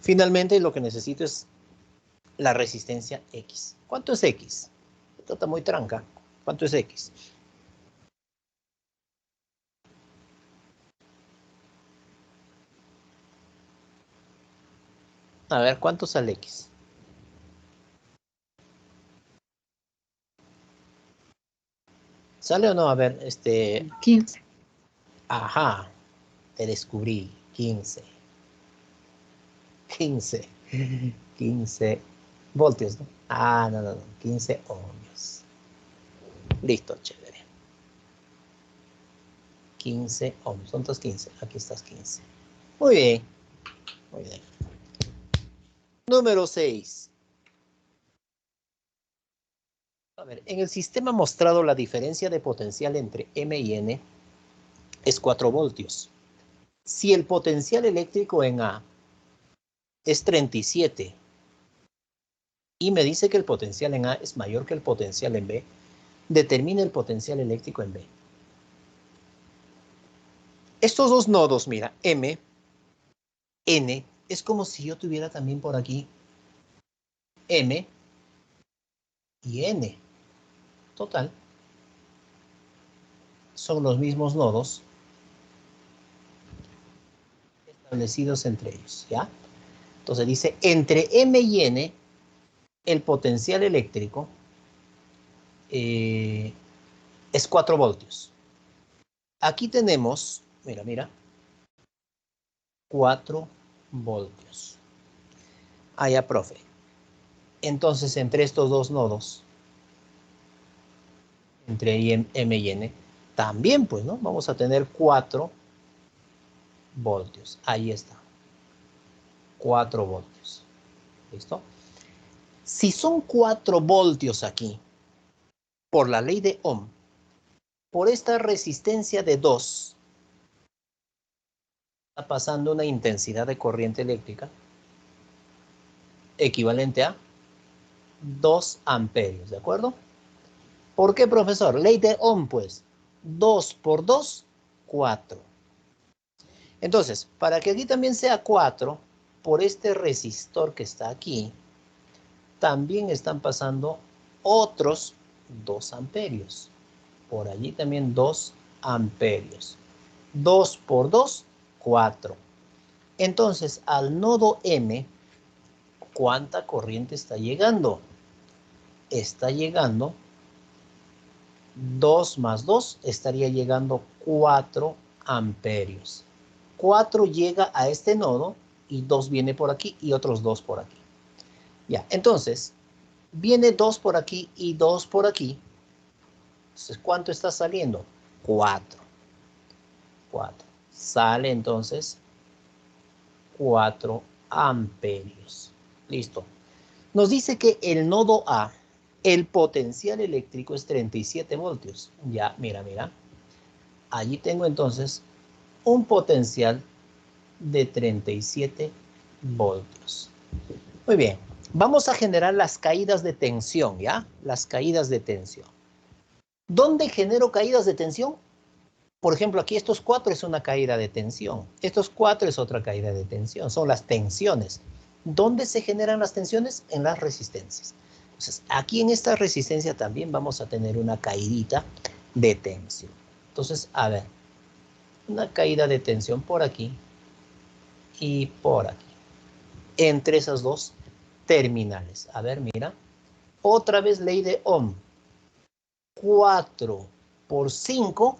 Finalmente, lo que necesito es la resistencia X. ¿Cuánto es X? Esto está muy tranca. ¿Cuánto es X? A ver, ¿cuánto sale X? ¿Sale o no? A ver, 15. Ajá, te descubrí. 15. 15. 15 voltios, ¿no? Ah, no, no, no. 15 ohmios. Listo, chévere. 15 ohms. ¿Cuántos 15? Aquí estás 15. Muy bien. Muy bien. Número 6. A ver, en el sistema mostrado la diferencia de potencial entre M y N es 4 voltios. Si el potencial eléctrico en A es 37 y me dice que el potencial en A es mayor que el potencial en B, determina el potencial eléctrico en B. Estos dos nodos, mira, M, N, es como si yo tuviera también por aquí M y N. Total. Son los mismos nodos establecidos entre ellos, ¿ya? Entonces dice, entre M y N, el potencial eléctrico es 4 voltios. Aquí tenemos, mira, 4 voltios. Ah, ya, profe. Entonces, entre estos dos nodos, entre M y N, también, pues, ¿no? Vamos a tener 4 voltios. Ahí está. 4 voltios. ¿Listo? Si son 4 voltios aquí, por la ley de Ohm, por esta resistencia de 2, está pasando una intensidad de corriente eléctrica equivalente a 2 amperios, ¿de acuerdo? ¿Por qué, profesor? Ley de Ohm, pues. 2 por 2, 4. Entonces, para que aquí también sea 4, por este resistor que está aquí, también están pasando otros 2 amperios. Por allí también 2 amperios. 2 por 2, 4. Entonces, al nodo M, ¿cuánta corriente está llegando? Está llegando 2 más 2, estaría llegando 4 amperios. 4 llega a este nodo y 2 viene por aquí y otros 2 por aquí. Ya, entonces, viene 2 por aquí y 2 por aquí. Entonces, ¿cuánto está saliendo? 4. 4. Sale entonces 4 amperios. Listo. Nos dice que el nodo A, el potencial eléctrico es 37 voltios. Ya, mira. Allí tengo entonces un potencial de 37 voltios. Muy bien. Vamos a generar las caídas de tensión, ¿ya? Las caídas de tensión. ¿Dónde genero caídas de tensión? Por ejemplo, aquí estos 4 es una caída de tensión. Estos 4 es otra caída de tensión. Son las tensiones. ¿Dónde se generan las tensiones? En las resistencias. Entonces, aquí en esta resistencia también vamos a tener una caidita de tensión. Entonces, a ver, una caída de tensión por aquí y por aquí. Entre esas dos terminales. A ver, mira. Otra vez ley de Ohm. 4 por 5,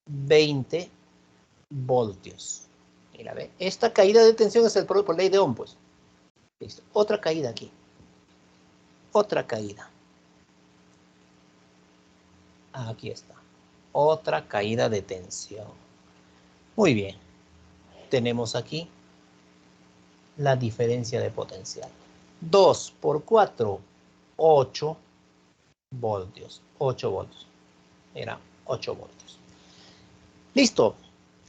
20 voltios. Mira, ve. Esta caída de tensión es el producto por ley de Ohm, pues. Listo. Otra caída aquí. Otra caída. Aquí está. Otra caída de tensión. Muy bien. Tenemos aquí la diferencia de potencial. 2 por 4, 8 voltios. 8 voltios. Mira, 8 voltios. Listo.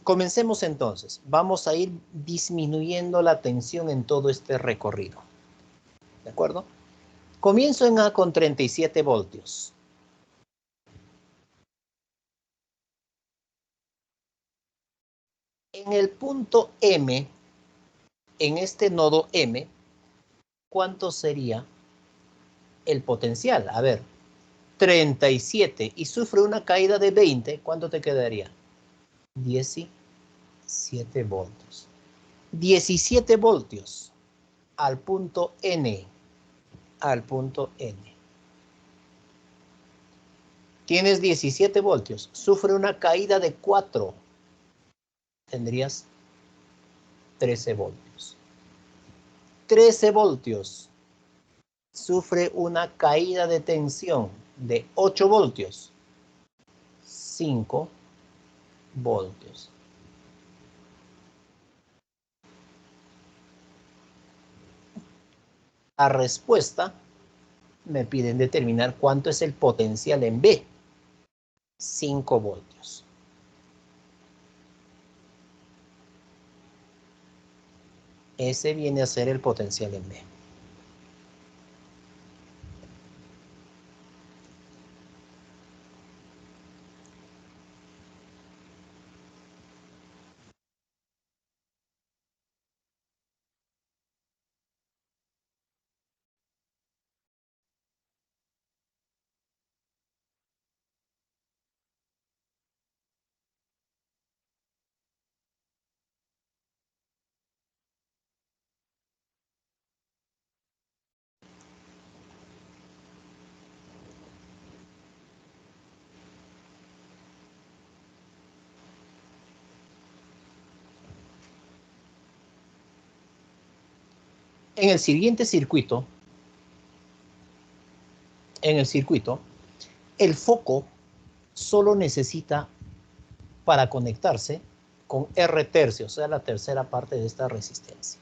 Comencemos entonces. Vamos a ir disminuyendo la tensión en todo este recorrido. ¿De acuerdo? Comienzo en A con 37 voltios. En el punto M, en este nodo M, ¿cuánto sería el potencial? A ver, 37 y sufre una caída de 20, ¿cuánto te quedaría? 17 voltios. 17 voltios al punto N. Al punto N. Tienes 17 voltios. Sufre una caída de 4. Tendrías 13 voltios. 13 voltios. Sufre una caída de tensión de 8 voltios. 5 voltios. A respuesta me piden determinar cuánto es el potencial en B. 5 voltios. Ese viene a ser el potencial en B. En el siguiente circuito, el foco solo necesita para conectarse con R tercios, o sea, la tercera parte de esta resistencia.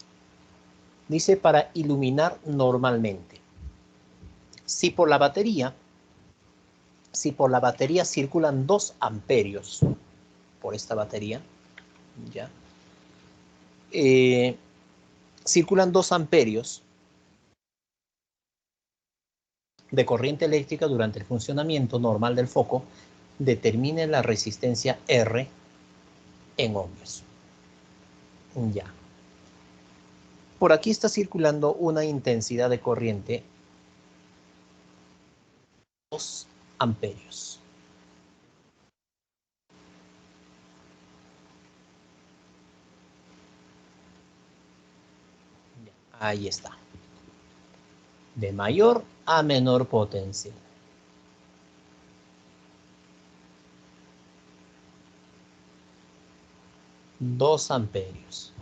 Dice para iluminar normalmente. Si por la batería circulan 2 amperios, por esta batería, ya, circulan 2 amperios de corriente eléctrica durante el funcionamiento normal del foco, determine la resistencia R en ohmios. Ya. Por aquí está circulando una intensidad de corriente 2 amperios. Ahí está. De mayor a menor potencia. Dos amperios.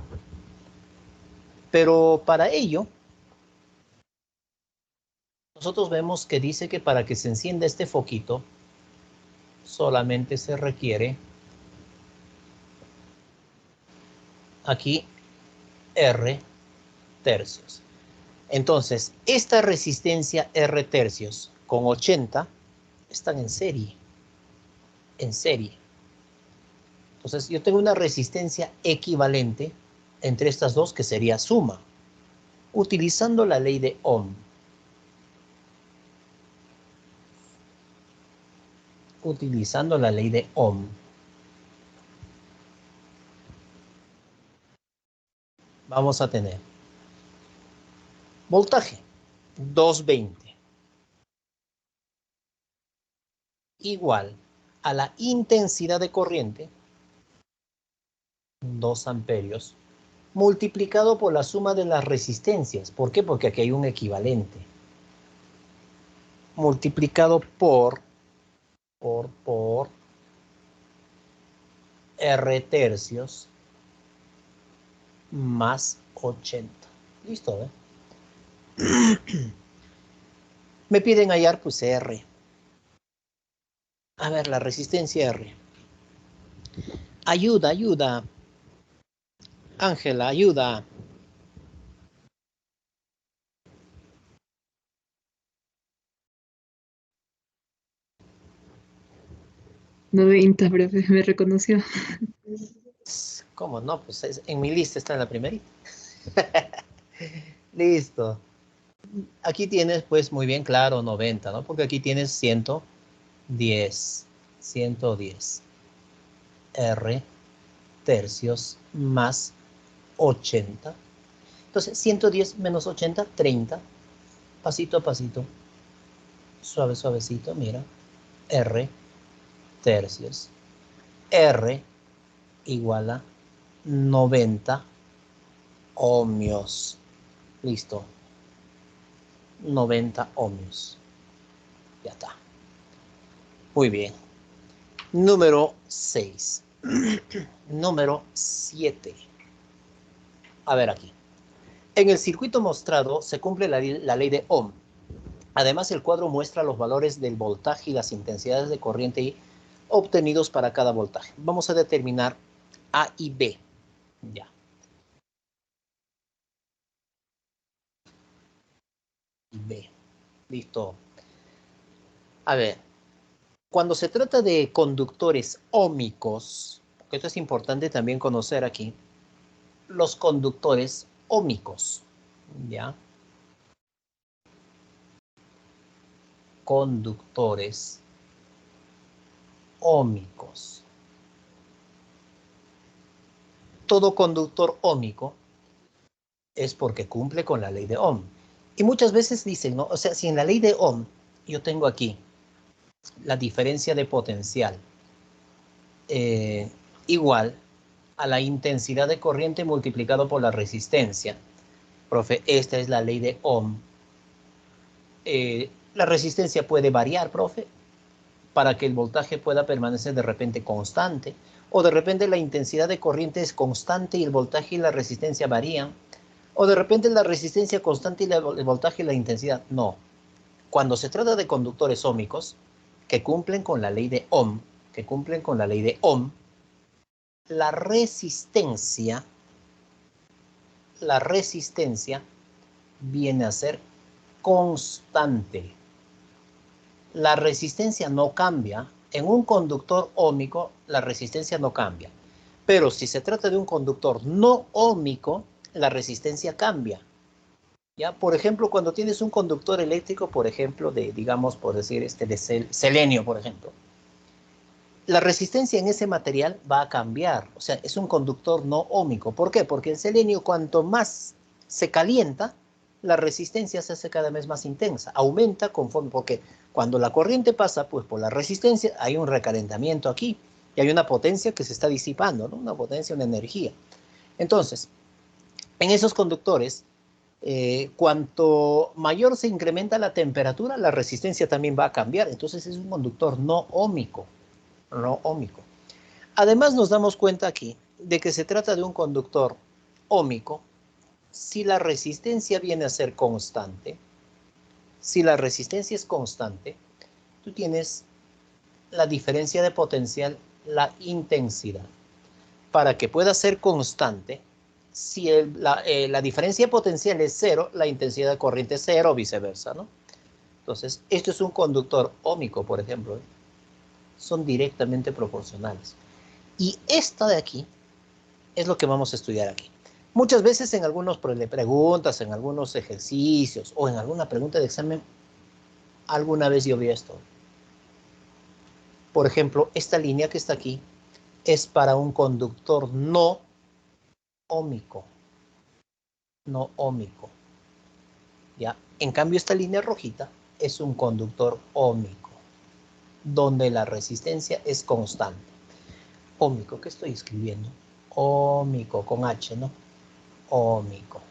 Pero para ello, nosotros vemos que dice que para que se encienda este foquito, solamente se requiere aquí R tercios. Entonces, esta resistencia R tercios con 80 están en serie. En serie. Entonces, yo tengo una resistencia equivalente entre estas dos que sería suma, utilizando la ley de Ohm. utilizando la ley de Ohm. Vamos a tener voltaje 220 igual a la intensidad de corriente 2 amperios multiplicado por la suma de las resistencias. ¿Por qué? Porque aquí hay un equivalente. Multiplicado por R tercios más 80. ¿Listo? Me piden hallar pues R. A ver, la resistencia R. Ayuda, ayuda. Ángela, ayuda. ¿90, profe? Me reconoció. ¿Cómo no? Pues en mi lista está en la primerita. Listo. Aquí tienes, pues, muy bien claro, 90, ¿no? Porque aquí tienes 110. 110. R tercios más 80. Entonces, 110 menos 80, 30. Pasito a pasito. Suave, suavecito, mira. R tercios. R igual a 90 ohmios. Listo. 90 ohmios. Ya está. Muy bien. Número 6. Número 7. A ver aquí. En el circuito mostrado se cumple la ley de Ohm. Además, el cuadro muestra los valores del voltaje y las intensidades de corriente I obtenidos para cada voltaje. Vamos a determinar A y B. Ya. B. Listo. A ver. Cuando se trata de conductores óhmicos, porque esto es importante también conocer aquí, los conductores óhmicos, ¿ya? Conductores óhmicos. Todo conductor óhmico es porque cumple con la ley de Ohm. Y muchas veces dicen, ¿no? O sea, si en la ley de Ohm yo tengo aquí la diferencia de potencial igual a la intensidad de corriente multiplicado por la resistencia. Profe, esta es la ley de Ohm. La resistencia puede variar, profe, para que el voltaje pueda permanecer de repente constante, o de repente la intensidad de corriente es constante y el voltaje y la resistencia varían, o de repente la resistencia constante y el voltaje y la intensidad. No. Cuando se trata de conductores óhmicos que cumplen con la ley de Ohm, la resistencia viene a ser constante. La resistencia no cambia. En un conductor óhmico, la resistencia no cambia. Pero si se trata de un conductor no óhmico, la resistencia cambia. ¿Ya? Por ejemplo, cuando tienes un conductor eléctrico, por ejemplo, digamos, por decir, de selenio, por ejemplo, la resistencia en ese material va a cambiar. O sea, es un conductor no óhmico. ¿Por qué? Porque el selenio, cuanto más se calienta, la resistencia se hace cada vez más intensa. Aumenta conforme, porque cuando la corriente pasa, pues por la resistencia, hay un recalentamiento aquí. Y hay una potencia que se está disipando, ¿no? Una potencia, una energía. Entonces, en esos conductores, cuanto mayor se incrementa la temperatura, la resistencia también va a cambiar. Entonces es un conductor no óhmico. No óhmico. Además nos damos cuenta aquí de que se trata de un conductor óhmico si la resistencia viene a ser constante. Si la resistencia es constante, tú tienes la diferencia de potencial, la intensidad. Para que pueda ser constante, si la diferencia de potencial es cero, la intensidad de corriente es cero o viceversa, ¿no? Entonces, esto es un conductor óhmico, por ejemplo. Son directamente proporcionales. Y esta de aquí es lo que vamos a estudiar aquí. Muchas veces en algunas preguntas, en algunos ejercicios o en alguna pregunta de examen, alguna vez yo vi esto. Por ejemplo, esta línea que está aquí es para un conductor no óhmico. No óhmico. ¿Ya? En cambio, esta línea rojita es un conductor óhmico, donde la resistencia es constante. Óhmico, ¿qué estoy escribiendo? Óhmico, con H, ¿no? Óhmico.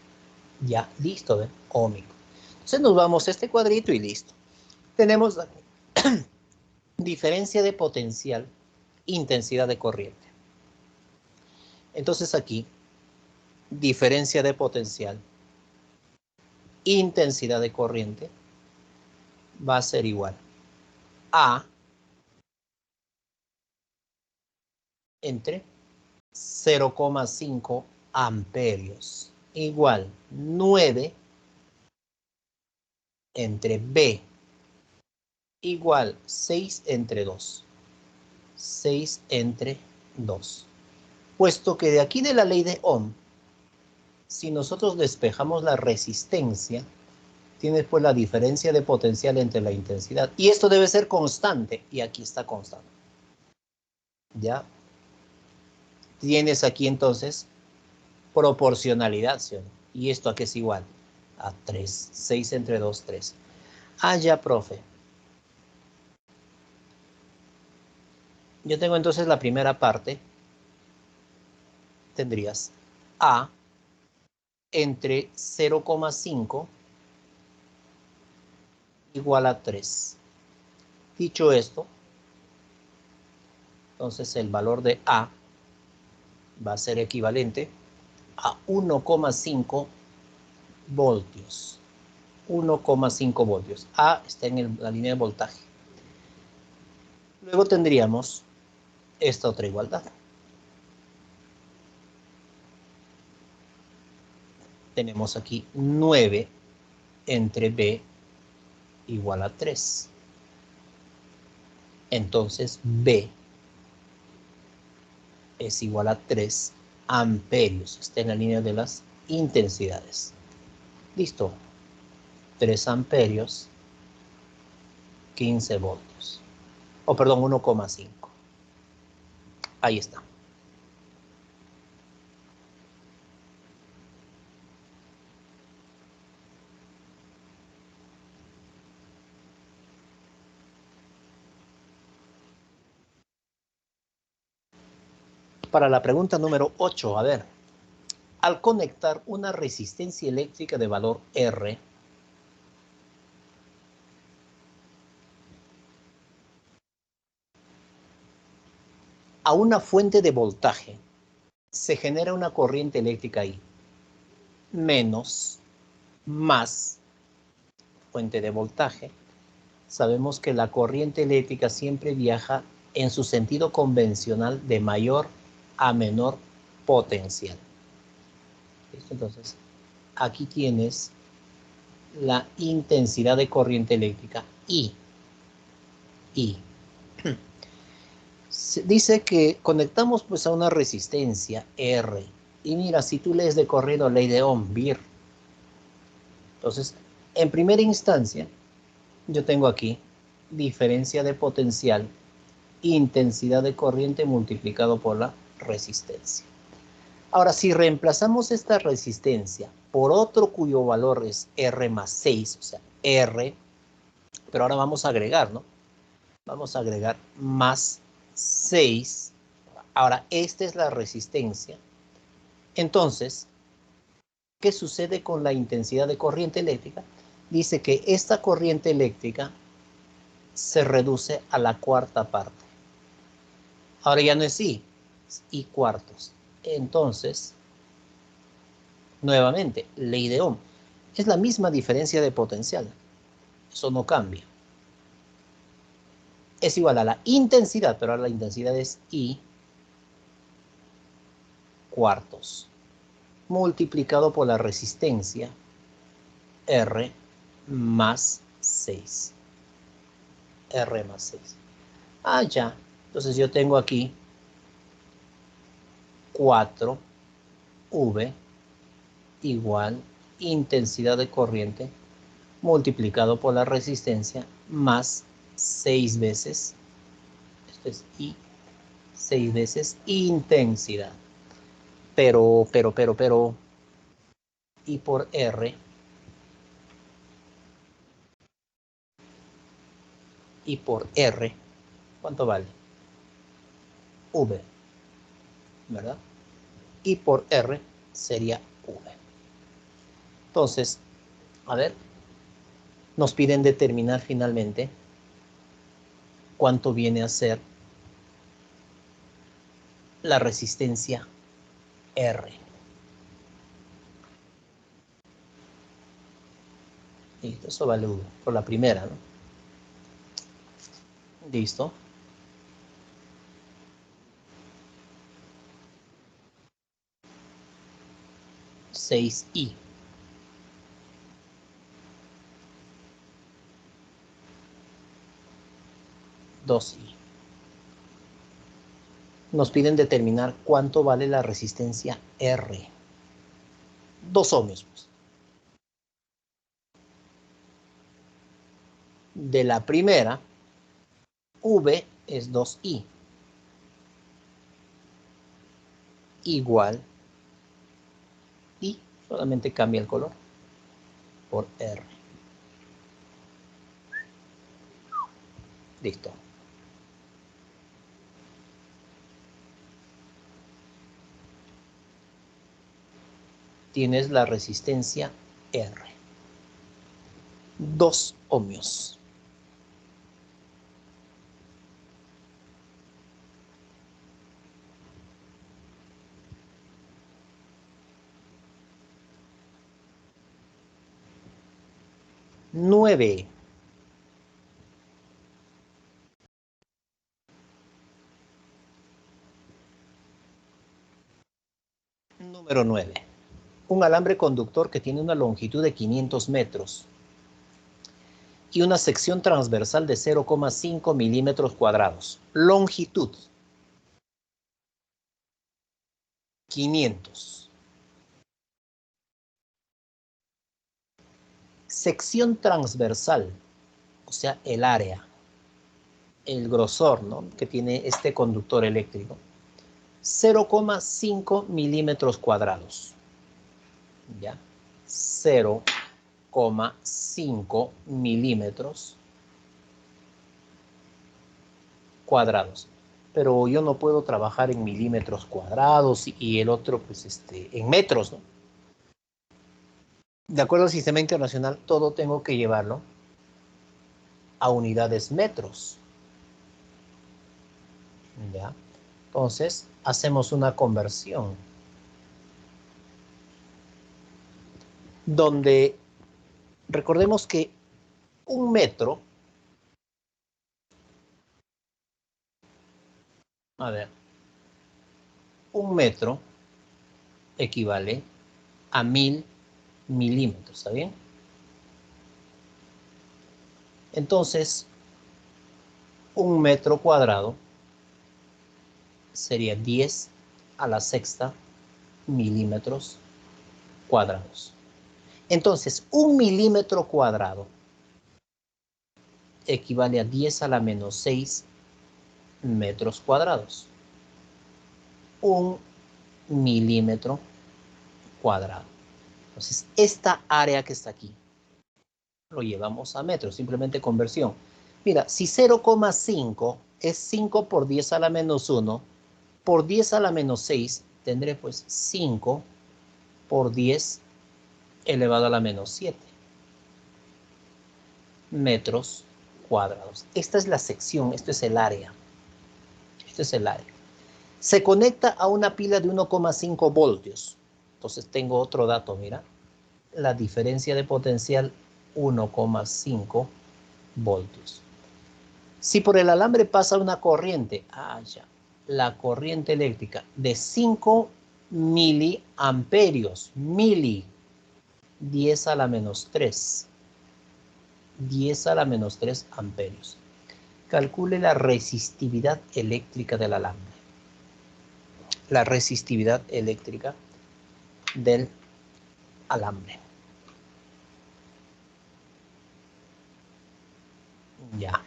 Ya, listo, ¿ven? Óhmico. Entonces nos vamos a este cuadrito y listo. Tenemos diferencia de potencial, intensidad de corriente. Entonces aquí, diferencia de potencial, intensidad de corriente, va a ser igual a entre 0,5 amperios igual 9 entre B igual 6 entre 2. 6 entre 2. Puesto que de aquí de la ley de Ohm, si nosotros despejamos la resistencia, tienes pues la diferencia de potencial entre la intensidad. Y esto debe ser constante. Y aquí está constante. ¿Ya? Tienes aquí entonces proporcionalidad, ¿sí o no? ¿Y esto a qué es igual? A 3. 6 entre 2, 3. Ah, ya, profe. Yo tengo entonces la primera parte. Tendrías A entre 0,5 igual a 3. Dicho esto, entonces el valor de A va a ser equivalente a 1,5 voltios. 1,5 voltios. A está en la línea de voltaje. Luego tendríamos esta otra igualdad. Tenemos aquí 9 entre B igual a 3. Entonces B es igual a 3 amperios. Está en la línea de las intensidades. Listo. 3 amperios, 15 voltios. O perdón, 1,5. Ahí está. Para la pregunta número 8, a ver. Al conectar una resistencia eléctrica de valor R a una fuente de voltaje, se genera una corriente eléctrica I. Menos, más, fuente de voltaje. Sabemos que la corriente eléctrica siempre viaja en su sentido convencional de mayor a menor potencial. ¿Listo? Entonces, aquí tienes la intensidad de corriente eléctrica I. Dice que conectamos pues a una resistencia R. Y mira, si tú lees de corrido ley de Ohm, BIR. Entonces, en primera instancia, yo tengo aquí diferencia de potencial, intensidad de corriente multiplicado por la resistencia. Ahora, si reemplazamos esta resistencia por otro cuyo valor es R más 6, o sea, R, pero ahora vamos a agregar, ¿no? Vamos a agregar más 6. Ahora, esta es la resistencia. Entonces, ¿qué sucede con la intensidad de corriente eléctrica? Dice que esta corriente eléctrica se reduce a la cuarta parte. Ahora ya no es I, es I cuartos. Entonces, nuevamente, ley de Ohm. Es la misma diferencia de potencial. Eso no cambia. Es igual a la intensidad, pero ahora la intensidad es I cuartos, multiplicado por la resistencia R más 6. R más 6. Ah, ya. Entonces yo tengo aquí 4V igual intensidad de corriente multiplicado por la resistencia más 6 veces. Esto es I, 6 veces intensidad. Pero, I por R, I por R, ¿cuánto vale? V, ¿verdad? I por R sería V. Entonces, a ver, nos piden determinar finalmente cuánto viene a ser la resistencia R. Listo, eso vale V, por la primera, ¿no? Listo. I. 2I. Nos piden determinar cuánto vale la resistencia R. 2 ohmios. Pues. De la primera, V es 2I. Igual I, solamente cambia el color por R. Listo. Tienes la resistencia R. 2 ohmios.9. Número 9. Un alambre conductor que tiene una longitud de 500 metros y una sección transversal de 0,5 milímetros cuadrados. Longitud 500. Sección transversal, o sea, el área, el grosor, ¿no?, que tiene este conductor eléctrico. 0,5 milímetros cuadrados. ¿Ya? 0,5 milímetros cuadrados. Pero yo no puedo trabajar en milímetros cuadrados y el otro, pues, en metros, ¿no? De acuerdo al sistema internacional, todo tengo que llevarlo a unidades metros. ¿Ya? Entonces, hacemos una conversión donde recordemos que un metro, a ver, un metro equivale a 1000 milímetros, ¿está bien? Entonces, un metro cuadrado sería 10 a la sexta milímetros cuadrados. Entonces, un milímetro cuadrado equivale a 10 a la menos 6 metros cuadrados. Un milímetro cuadrado. Entonces, esta área que está aquí lo llevamos a metros, simplemente conversión. Mira, si 0,5 es 5 por 10 a la menos 1, por 10 a la menos 6, tendré pues 5 por 10 elevado a la menos 7 metros cuadrados. Esta es la sección, esto es el área. Esto es el área. Se conecta a una pila de 1,5 voltios. Entonces tengo otro dato, mira. La diferencia de potencial 1,5 voltios. Si por el alambre pasa una corriente, ya, la corriente eléctrica de 5 miliamperios, 10 a la menos 3, 10 a la menos 3 amperios. Calcule la resistividad eléctrica del alambre. La resistividad eléctrica del alambre. Ya.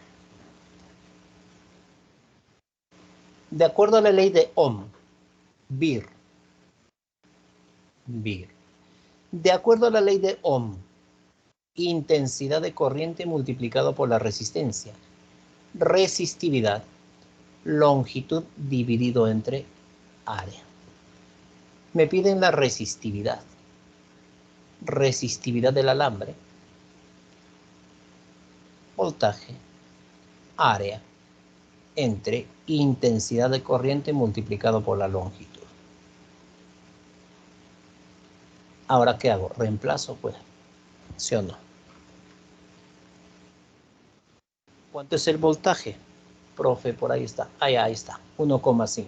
De acuerdo a la ley de Ohm, Bir. De acuerdo a la ley de Ohm, intensidad de corriente multiplicado por la resistencia. Resistividad, longitud dividido entre área. Me piden la resistividad. Resistividad del alambre. Voltaje, área, entre intensidad de corriente multiplicado por la longitud. Ahora, ¿qué hago? ¿Reemplazo? Pues, ¿sí o no? ¿Cuánto es el voltaje? Profe, por ahí está. Ahí está, 1,5.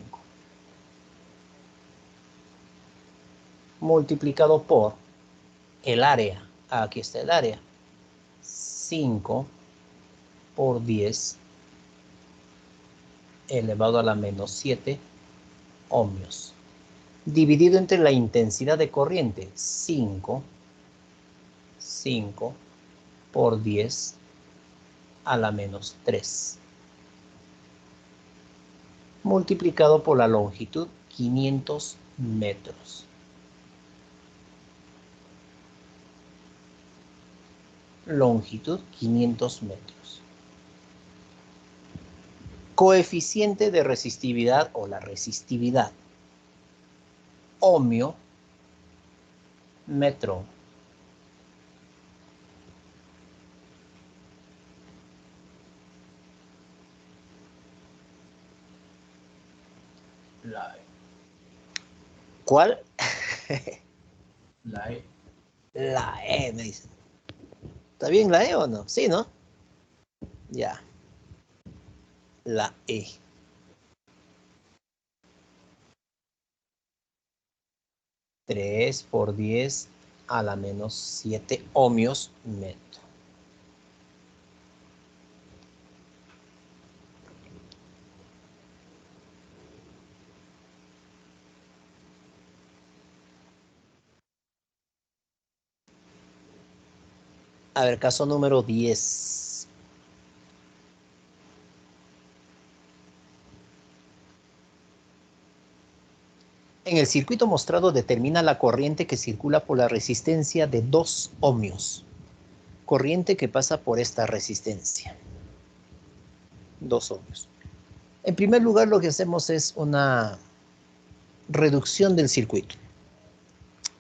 Multiplicado por el área. Aquí está el área. 5 por 10 elevado a la menos 7 ohmios. Dividido entre la intensidad de corriente. 5 por 10 a la menos 3. Multiplicado por la longitud, 500 metros. Longitud, 500 metros. Coeficiente de resistividad o la resistividad. Ohmio, metro. La E. ¿Cuál? La E. La E, me dicen. ¿Está bien la E o no? Sí, ¿no? Ya. La E. Tres por 10 a la menos 7 ohmios metro. A ver, caso número 10. En el circuito mostrado determina la corriente que circula por la resistencia de 2 ohmios. Corriente que pasa por esta resistencia. 2 ohmios. En primer lugar, lo que hacemos es una reducción del circuito.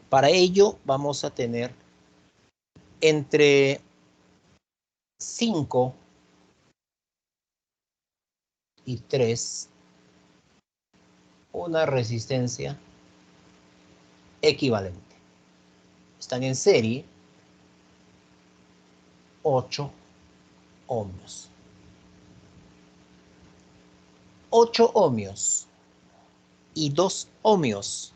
Para ello, vamos a tener entre 5 y 3 una resistencia equivalente. Están en serie 8 ohmios. 8 ohmios y 2 ohmios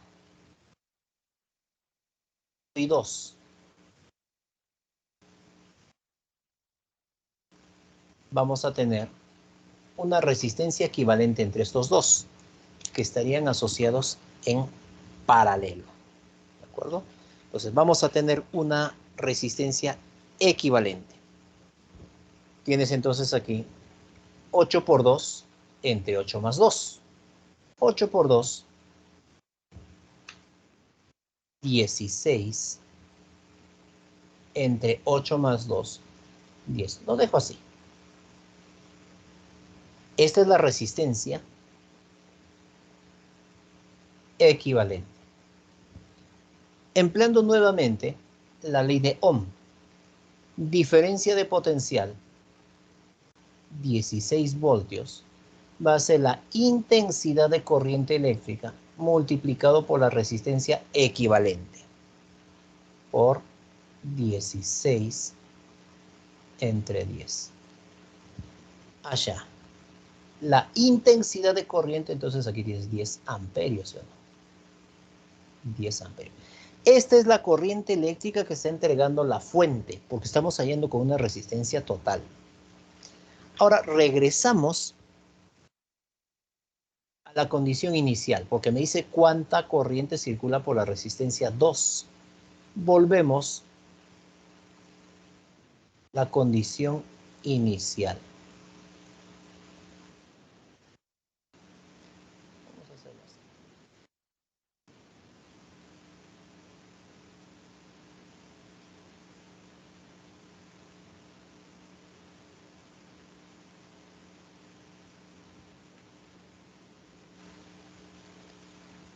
y 2. Vamos a tener una resistencia equivalente entre estos dos, que estarían asociados en paralelo. ¿De acuerdo? Entonces vamos a tener una resistencia equivalente. Tienes entonces aquí 8 por 2 entre 8 más 2. 8 por 2, 16 entre 8 más 2, 10. Lo dejo así. Esta es la resistencia equivalente. Empleando nuevamente la ley de Ohm, diferencia de potencial 16 voltios va a ser la intensidad de corriente eléctrica multiplicado por la resistencia equivalente por 16 entre 10. Allá. La intensidad de corriente, entonces aquí tienes 10 amperios, ¿no? 10 amperios. Esta es la corriente eléctrica que está entregando la fuente, porque estamos saliendo con una resistencia total. Ahora regresamos a la condición inicial, porque me dice cuánta corriente circula por la resistencia 2. Volvemos a la condición inicial.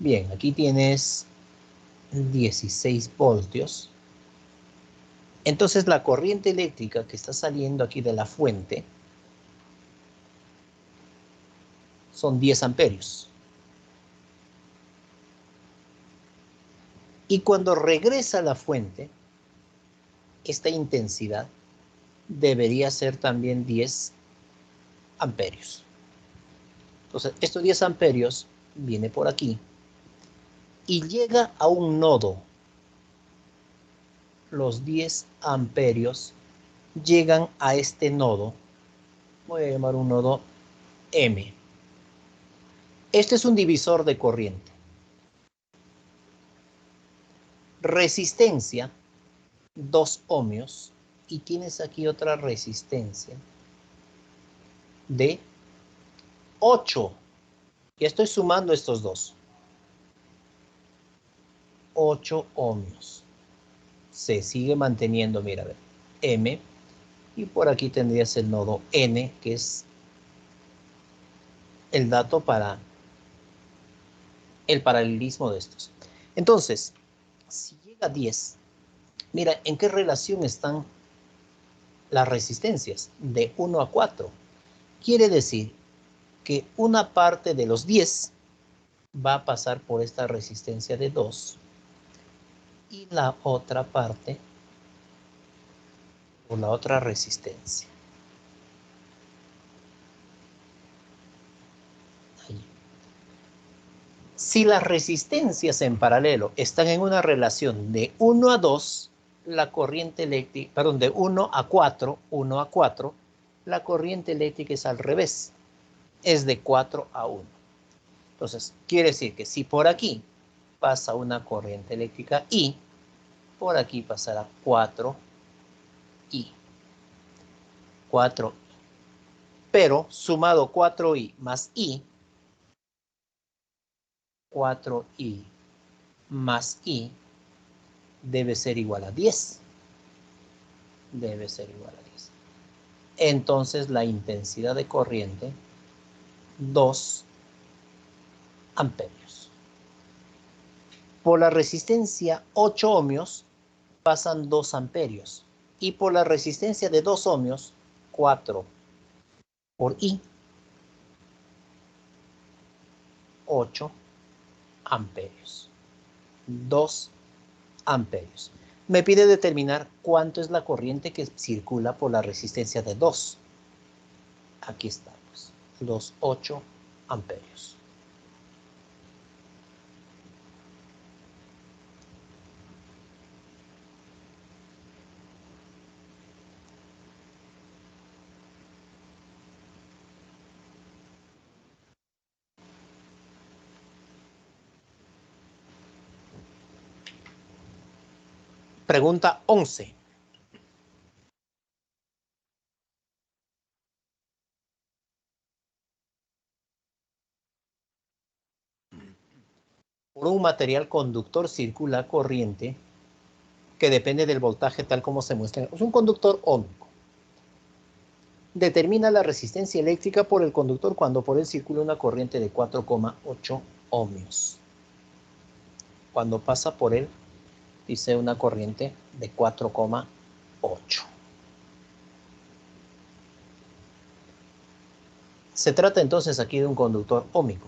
Bien, aquí tienes 16 voltios. Entonces la corriente eléctrica que está saliendo aquí de la fuente son 10 amperios. Y cuando regresa a la fuente, esta intensidad debería ser también 10 amperios. Entonces, estos 10 amperios viene por aquí y llega a un nodo. Los 10 amperios llegan a este nodo. Voy a llamar un nodo M. Este es un divisor de corriente. Resistencia, 2 ohmios. Y tienes aquí otra resistencia de 8. Ya estoy sumando estos dos. 8 ohmios. Se sigue manteniendo, mira, a ver, M. Y por aquí tendrías el nodo N, que es el dato para el paralelismo de estos. Entonces, si llega a 10, mira en qué relación están las resistencias, de 1 a 4. Quiere decir que una parte de los 10 va a pasar por esta resistencia de 2 y la otra parte por la otra resistencia. Ahí. Si las resistencias en paralelo están en una relación de 1 a 2, la corriente eléctrica, perdón, de 1 a 4, la corriente eléctrica es al revés, es de 4 a 1. Entonces, quiere decir que si por aquí pasa una corriente eléctrica I, por aquí pasará 4I. 4I. Pero sumado 4I más I, 4I más I debe ser igual a 10. Debe ser igual a 10. Entonces la intensidad de corriente, 2 amperios. Por la resistencia 8 ohmios pasan 2 amperios. Y por la resistencia de 2 ohmios, 4 por I, 8 amperios. 2 amperios. Me pide determinar cuánto es la corriente que circula por la resistencia de 2. Aquí está, pues, los 8 amperios. Pregunta 11. Por un material conductor circula corriente que depende del voltaje tal como se muestra. Es un conductor óhmico. Determina la resistencia eléctrica por el conductor cuando por él circula una corriente de 4,8 ohmios. Cuando pasa por él, dice una corriente de 4,8. Se trata entonces aquí de un conductor óhmico.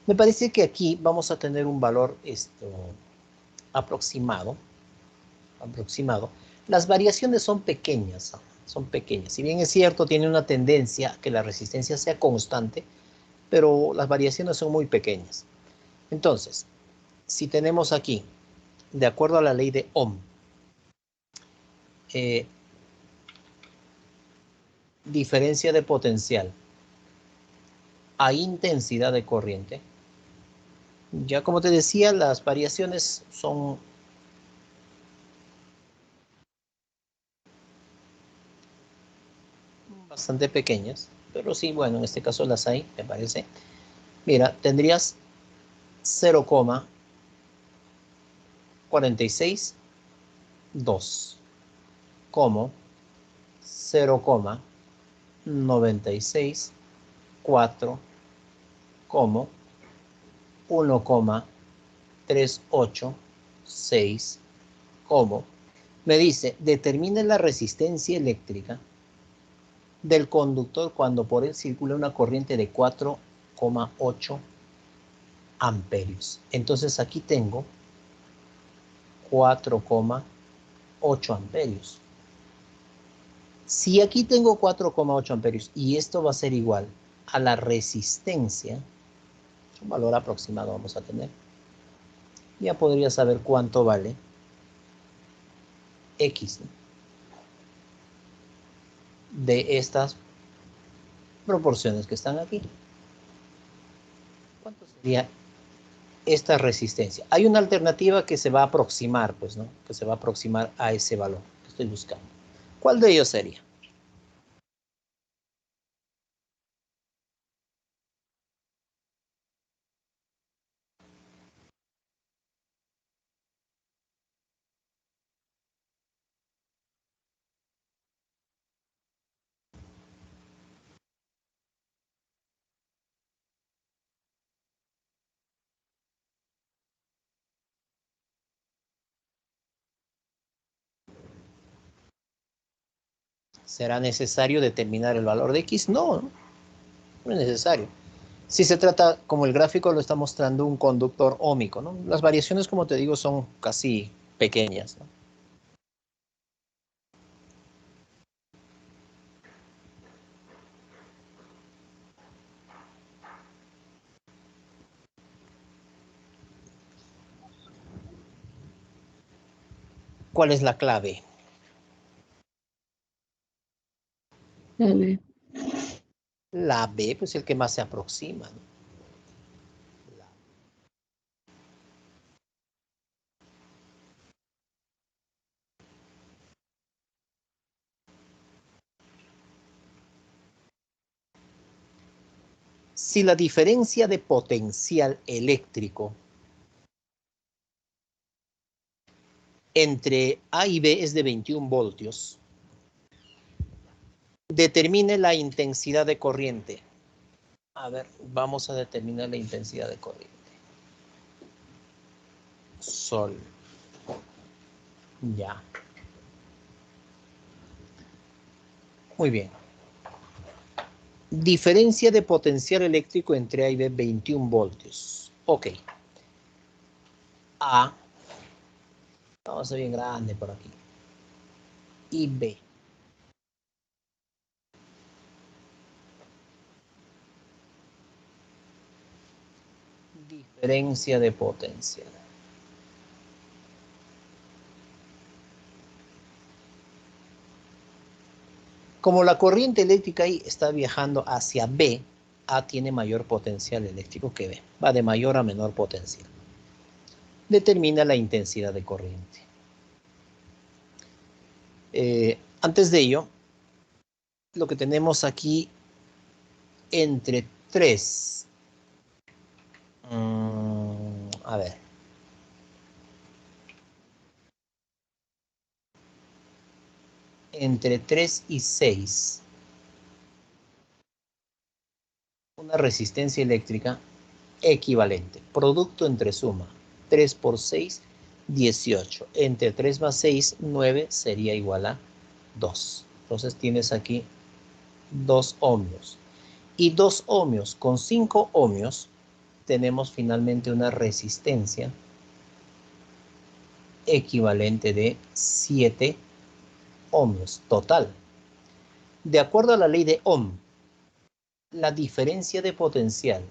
Me parece que aquí vamos a tener un valor aproximado. Las variaciones son pequeñas. Si bien es cierto, tiene una tendencia a que la resistencia sea constante, pero las variaciones son muy pequeñas. Entonces, si tenemos aquí, de acuerdo a la ley de Ohm, diferencia de potencial a intensidad de corriente, ya como te decía, las variaciones son bastante pequeñas, pero sí, bueno, en este caso las hay, me parece. Mira, tendrías 0,462 como 0,964 como 1,9 3, 8, 6, ¿cómo? Me dice, determine la resistencia eléctrica del conductor cuando por él circula una corriente de 4,8 amperios. Entonces aquí tengo 4,8 amperios. Si aquí tengo 4,8 amperios y esto va a ser igual a la resistencia, un valor aproximado vamos a tener, ya podría saber cuánto vale X, ¿no?, de estas proporciones que están aquí. ¿Cuánto sería esta resistencia? Hay una alternativa que se va a aproximar, pues, ¿no?, que se va a aproximar a ese valor que estoy buscando. ¿Cuál de ellos sería? ¿Será necesario determinar el valor de X? No, no es necesario. Si se trata, como el gráfico lo está mostrando, un conductor óhmico, ¿no? Las variaciones, como te digo, son casi pequeñas, ¿no? ¿Cuál es la clave? A ver, La B, pues el que más se aproxima, ¿no? Si la diferencia de potencial eléctrico entre A y B es de 21 voltios, determine la intensidad de corriente. A ver, vamos a determinar la intensidad de corriente. Sol. Ya. Muy bien. Diferencia de potencial eléctrico entre A y B, 21 voltios. Ok. A. Vamos a hacer bien grande por aquí. Y B. Diferencia de potencial. Como la corriente eléctrica ahí está viajando hacia B, A tiene mayor potencial eléctrico que B. Va de mayor a menor potencial. Determina la intensidad de corriente. Antes de ello, lo que tenemos aquí entre 3. A ver. Entre 3 y 6. Una resistencia eléctrica equivalente. Producto entre suma. 3 por 6, 18. Entre 3 más 6, 9 sería igual a 2. Entonces tienes aquí 2 ohmios. Y 2 ohmios con 5 ohmios tenemos finalmente una resistencia equivalente de 7 ohmios total. De acuerdo a la ley de Ohm, la diferencia de potencial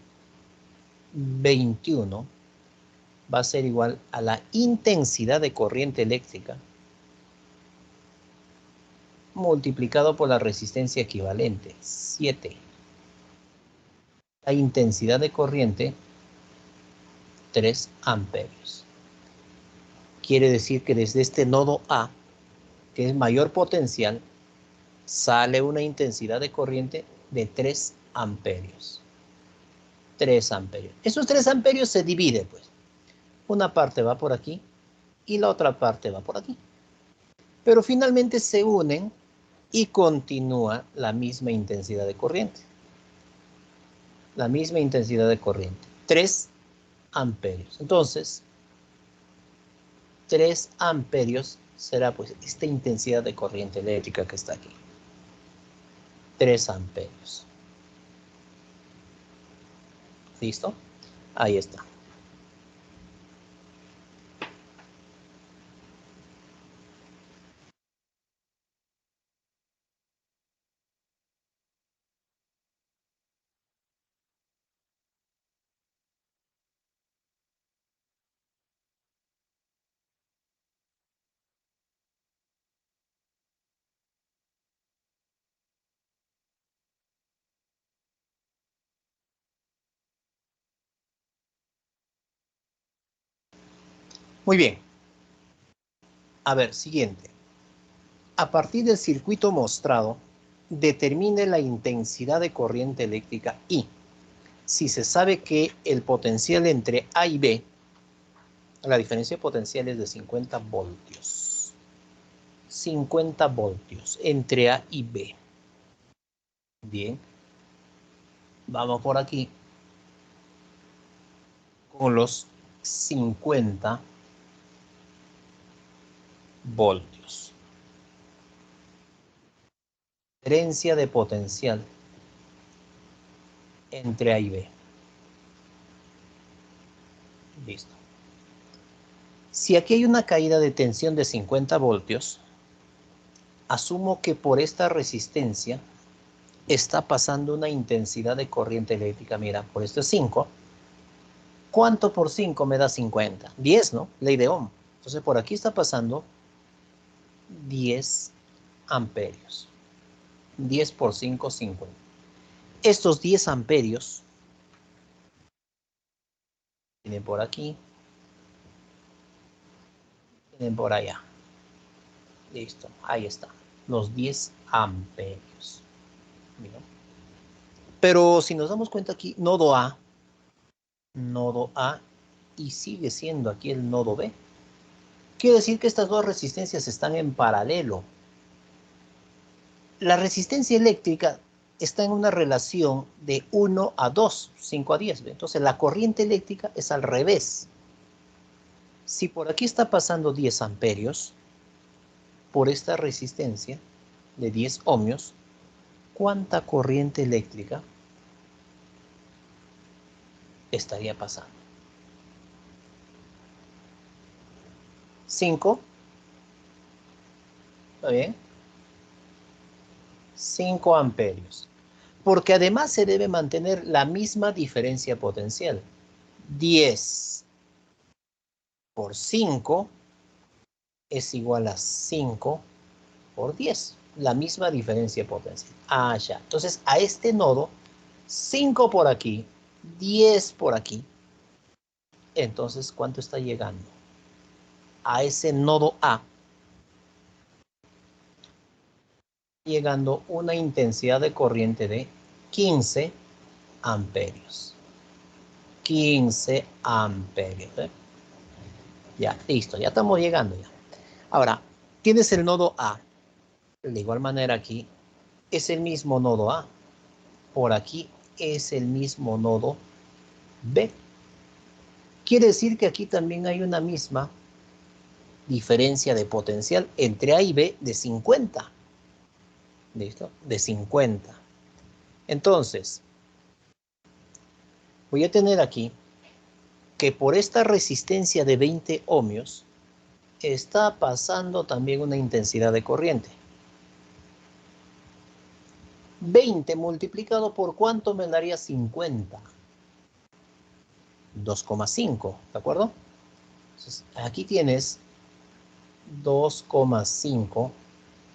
21 va a ser igual a la intensidad de corriente eléctrica multiplicado por la resistencia equivalente, 7. La intensidad de corriente, 3 amperios. Quiere decir que desde este nodo A, que es mayor potencial, sale una intensidad de corriente de 3 amperios. 3 amperios. Esos 3 amperios se dividen, pues. Una parte va por aquí y la otra parte va por aquí. Pero finalmente se unen y continúa la misma intensidad de corriente. La misma intensidad de corriente. 3 amperios. Entonces, 3 amperios será pues esta intensidad de corriente eléctrica que está aquí. 3 amperios. ¿Listo? Ahí está. Muy bien. A ver, siguiente. A partir del circuito mostrado, determine la intensidad de corriente eléctrica I. Si se sabe que el potencial entre A y B, la diferencia de potencial es de 50 voltios. 50 voltios entre A y B. Bien. Vamos por aquí con los 50 voltios. Diferencia de potencial entre A y B. Listo. Si aquí hay una caída de tensión de 50 voltios, asumo que por esta resistencia está pasando una intensidad de corriente eléctrica. Mira, por esto es 5. ¿Cuánto por 5 me da 50? 10, ¿no? Ley de Ohm. Entonces por aquí está pasando 10 amperios. 10 por 5, 50. Estos 10 amperios vienen por aquí, vienen por allá. Listo, ahí está. Los 10 amperios. Mira. Pero si nos damos cuenta aquí, nodo A, y sigue siendo aquí el nodo B. Quiere decir que estas dos resistencias están en paralelo. La resistencia eléctrica está en una relación de 1 a 2, 5 a 10. Entonces la corriente eléctrica es al revés. Si por aquí está pasando 10 amperios, por esta resistencia de 10 ohmios, ¿cuánta corriente eléctrica estaría pasando? 5. ¿Está bien? 5 amperios. Porque además se debe mantener la misma diferencia potencial. 10 por 5 es igual a 5 por 10. La misma diferencia potencial. Ah, ya. Entonces, a este nodo, 5 por aquí, 10 por aquí. Entonces, ¿cuánto está llegando? A ese nodo A, llegando una intensidad de corriente de 15 amperios. 15 amperios. Ya, listo, ya estamos llegando ya. Ahora, tienes el nodo A. De igual manera aquí es el mismo nodo A. Por aquí es el mismo nodo B. Quiere decir que aquí también hay una misma diferencia de potencial entre A y B de 50. ¿Listo? De 50. Entonces, voy a tener aquí que por esta resistencia de 20 ohmios está pasando también una intensidad de corriente. 20 multiplicado por ¿cuánto me daría 50? 2,5, ¿de acuerdo? Entonces, aquí tienes 2,5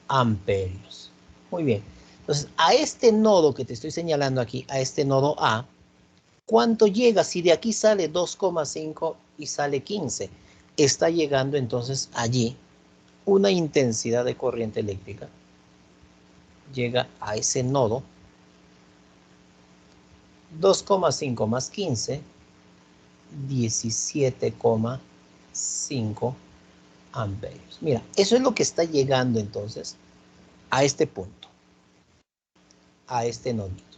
amperios. Muy bien. Entonces, a este nodo que te estoy señalando aquí, a este nodo A, ¿cuánto llega? Si de aquí sale 2,5 y sale 15, está llegando entonces allí una intensidad de corriente eléctrica. Llega a ese nodo 2,5 más 15, 17,5 amperios. Mira, eso es lo que está llegando entonces a este punto, a este nodito.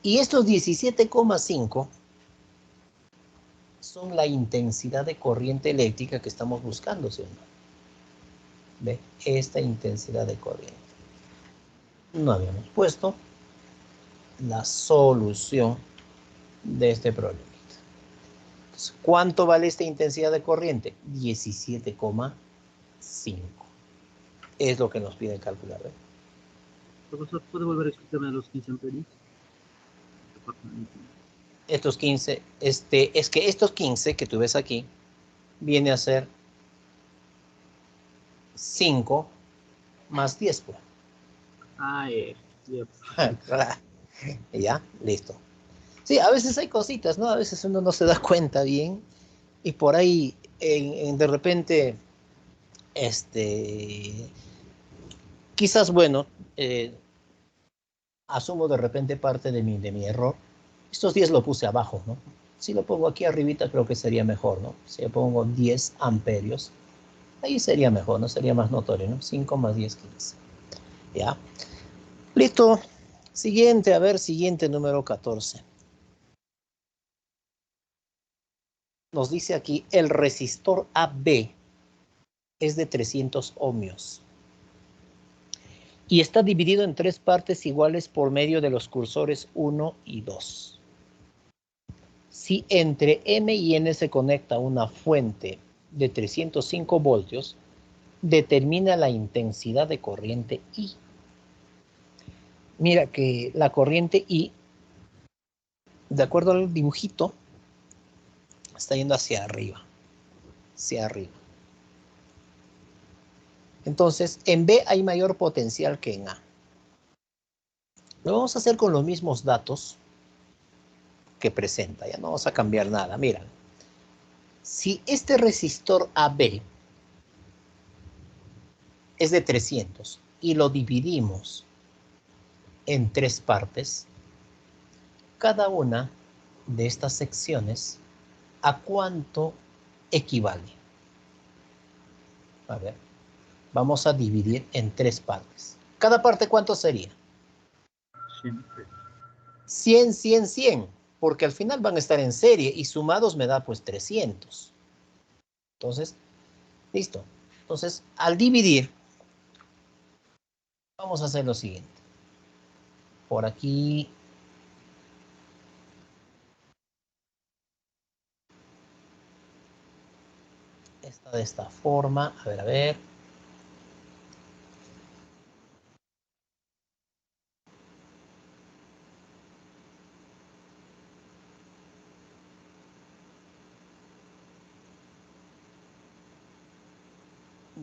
Y estos 17,5 son la intensidad de corriente eléctrica que estamos buscando, ¿sí o no? ¿Ve? Esta intensidad de corriente. No habíamos puesto la solución de este problema. Entonces, ¿cuánto vale esta intensidad de corriente? 17,5. Es lo que nos piden calcular. ¿Ve? Profesor, ¿puede volver a explicarme los 15 amperios? Estos 15, es que estos 15 que tú ves aquí, viene a ser 5 más 10, pues. Ah, yep. Ya, listo. Sí, a veces hay cositas, ¿no? A veces uno no se da cuenta bien y por ahí de repente, quizás, bueno, asumo de repente parte de mi error. Estos 10 lo puse abajo, ¿no? Si lo pongo aquí arribita creo que sería mejor, ¿no? Si le pongo 10 amperios, ahí sería mejor, ¿no? Sería más notorio, ¿no? 5 más 10, 15. ¿Ya? Listo. Siguiente, a ver, siguiente número 14. Nos dice aquí, el resistor AB es de 300 ohmios y está dividido en 3 partes iguales por medio de los cursores 1 y 2. Si entre M y N se conecta una fuente de 305 voltios, determina la intensidad de corriente I. Mira que la corriente I, de acuerdo al dibujito, está yendo hacia arriba. Hacia arriba. Entonces, en B hay mayor potencial que en A. Lo vamos a hacer con los mismos datos que presenta. Ya no vamos a cambiar nada. Mira, si este resistor AB es de 300 y lo dividimos en 3 partes, cada una de estas secciones, ¿a cuánto equivale? A ver, vamos a dividir en 3 partes. ¿Cada parte cuánto sería? Siempre. 100, 100, 100, porque al final van a estar en serie y sumados me da pues 300. Entonces, listo. Entonces, al dividir, vamos a hacer lo siguiente. Por aquí, está de esta forma. A ver, a ver.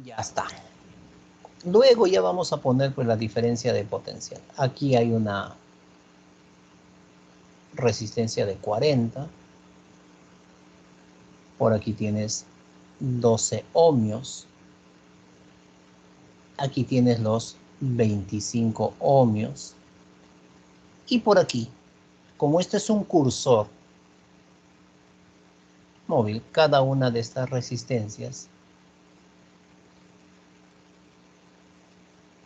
Ya está. Luego ya vamos a poner pues la diferencia de potencial. Aquí hay una resistencia de 40. Por aquí tienes 12 ohmios. Aquí tienes los 25 ohmios. Y por aquí, como este es un cursor móvil, cada una de estas resistencias,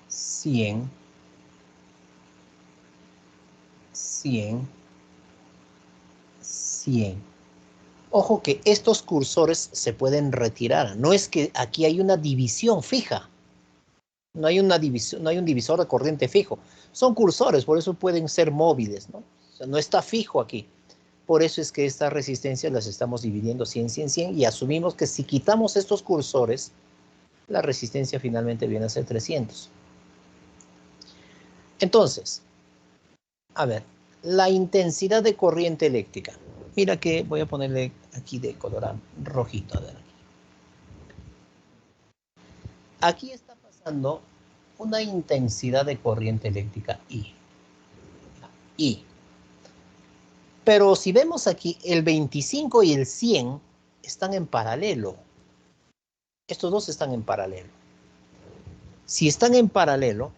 100, 100, 100. Ojo que estos cursores se pueden retirar. No es que aquí hay una división fija. No hay una división, no hay un divisor de corriente fijo. Son cursores, por eso pueden ser móviles, ¿no? O sea, no está fijo aquí. Por eso es que estas resistencias las estamos dividiendo 100, 100, 100 y asumimos que si quitamos estos cursores, la resistencia finalmente viene a ser 300. Entonces, a ver, la intensidad de corriente eléctrica. Mira que voy a ponerle aquí de color rojito. A ver. Aquí está pasando una intensidad de corriente eléctrica I. I. Pero si vemos aquí, el 25 y el 100 están en paralelo. Estos dos están en paralelo. Si están en paralelo,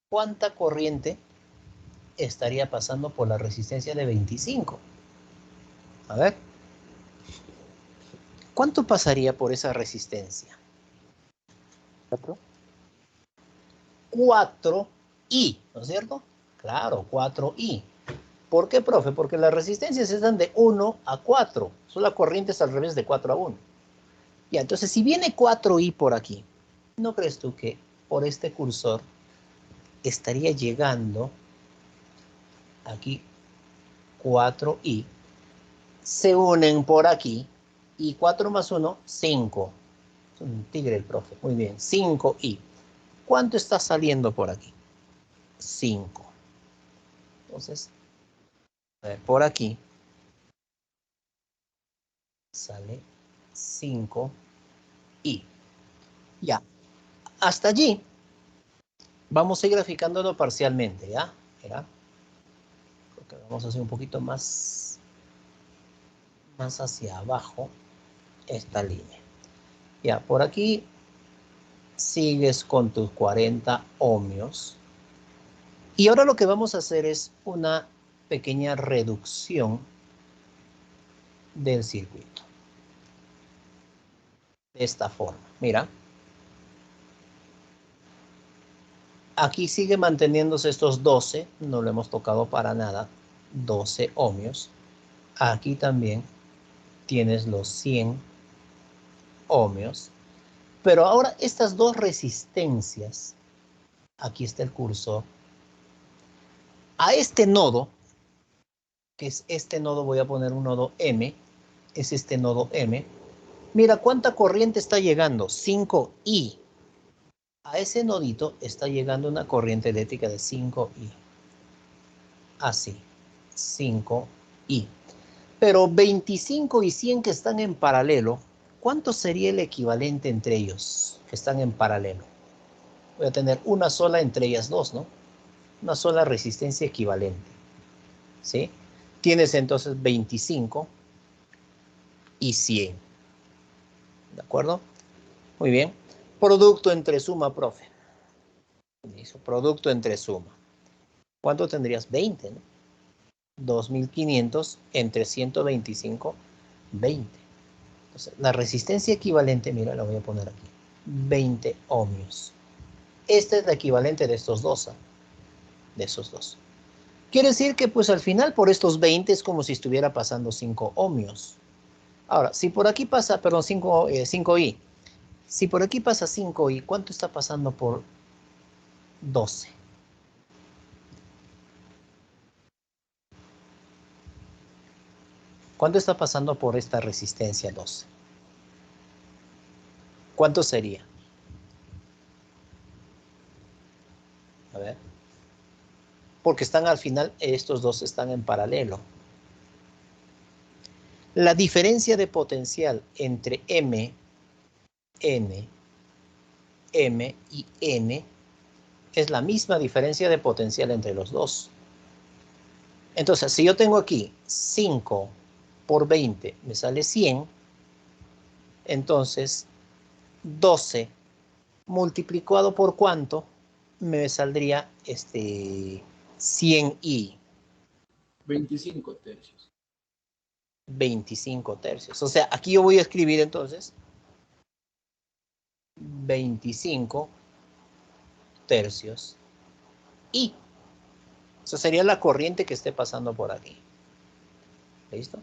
¿cuánta corriente estaría pasando por la resistencia de 25? A ver. ¿Cuánto pasaría por esa resistencia? 4. 4i, ¿no es cierto? Claro, 4i. ¿Por qué, profe? Porque las resistencias están de 1 a 4. Son las corrientes al revés de 4 a 1. Ya, entonces si viene 4i por aquí, ¿no crees tú que por este cursor estaría llegando aquí 4i? Se unen por aquí y 4 más 1, 5. Es un tigre el profe. Muy bien, 5i. ¿Cuánto está saliendo por aquí? 5. Entonces, a ver, por aquí sale 5i. Ya, hasta allí vamos a ir graficándolo parcialmente, ¿ya? Mira, creo que vamos a hacer un poquito más hacia abajo esta línea. Ya, por aquí sigues con tus 40 ohmios. Y ahora lo que vamos a hacer es una pequeña reducción del circuito. De esta forma, mira. Aquí sigue manteniéndose estos 12, no lo hemos tocado para nada, 12 ohmios. Aquí también tienes los 100 ohmios. Pero ahora estas dos resistencias, aquí está el cursor, a este nodo, que es este nodo, voy a poner un nodo M, es este nodo M. Mira cuánta corriente está llegando, 5i. A ese nodito está llegando una corriente eléctrica de 5i. Así, 5i. Pero 25 y 100 que están en paralelo, ¿cuánto sería el equivalente entre ellos que están en paralelo? Voy a tener una sola entre ellas dos, ¿no? Una sola resistencia equivalente. ¿Sí? Tienes entonces 25 y 100. ¿De acuerdo? Muy bien. Producto entre suma, profe. Producto entre suma. ¿Cuánto tendrías? 20, ¿no? 2500 entre 125, 20. Entonces, la resistencia equivalente, mira, la voy a poner aquí. 20 ohmios. Esta es la equivalente de estos dos, ¿eh? De esos dos. Quiere decir que pues al final por estos 20 es como si estuviera pasando 5 ohmios. Ahora, si por aquí pasa, perdón, 5i. Si por aquí pasa 5i, ¿cuánto está pasando por 12? ¿Cuánto está pasando por esta resistencia 12? ¿Cuánto sería? A ver. Porque están al final, estos dos están en paralelo. La diferencia de potencial entre M, N, M y N es la misma diferencia de potencial entre los dos. Entonces, si yo tengo aquí 5 por 20, me sale 100. Entonces, 12 multiplicado por ¿cuánto? Me saldría 100i. 25 tercios. 25 tercios. O sea, aquí yo voy a escribir entonces 25 tercios I. Esa sería la corriente que esté pasando por aquí. ¿Listo?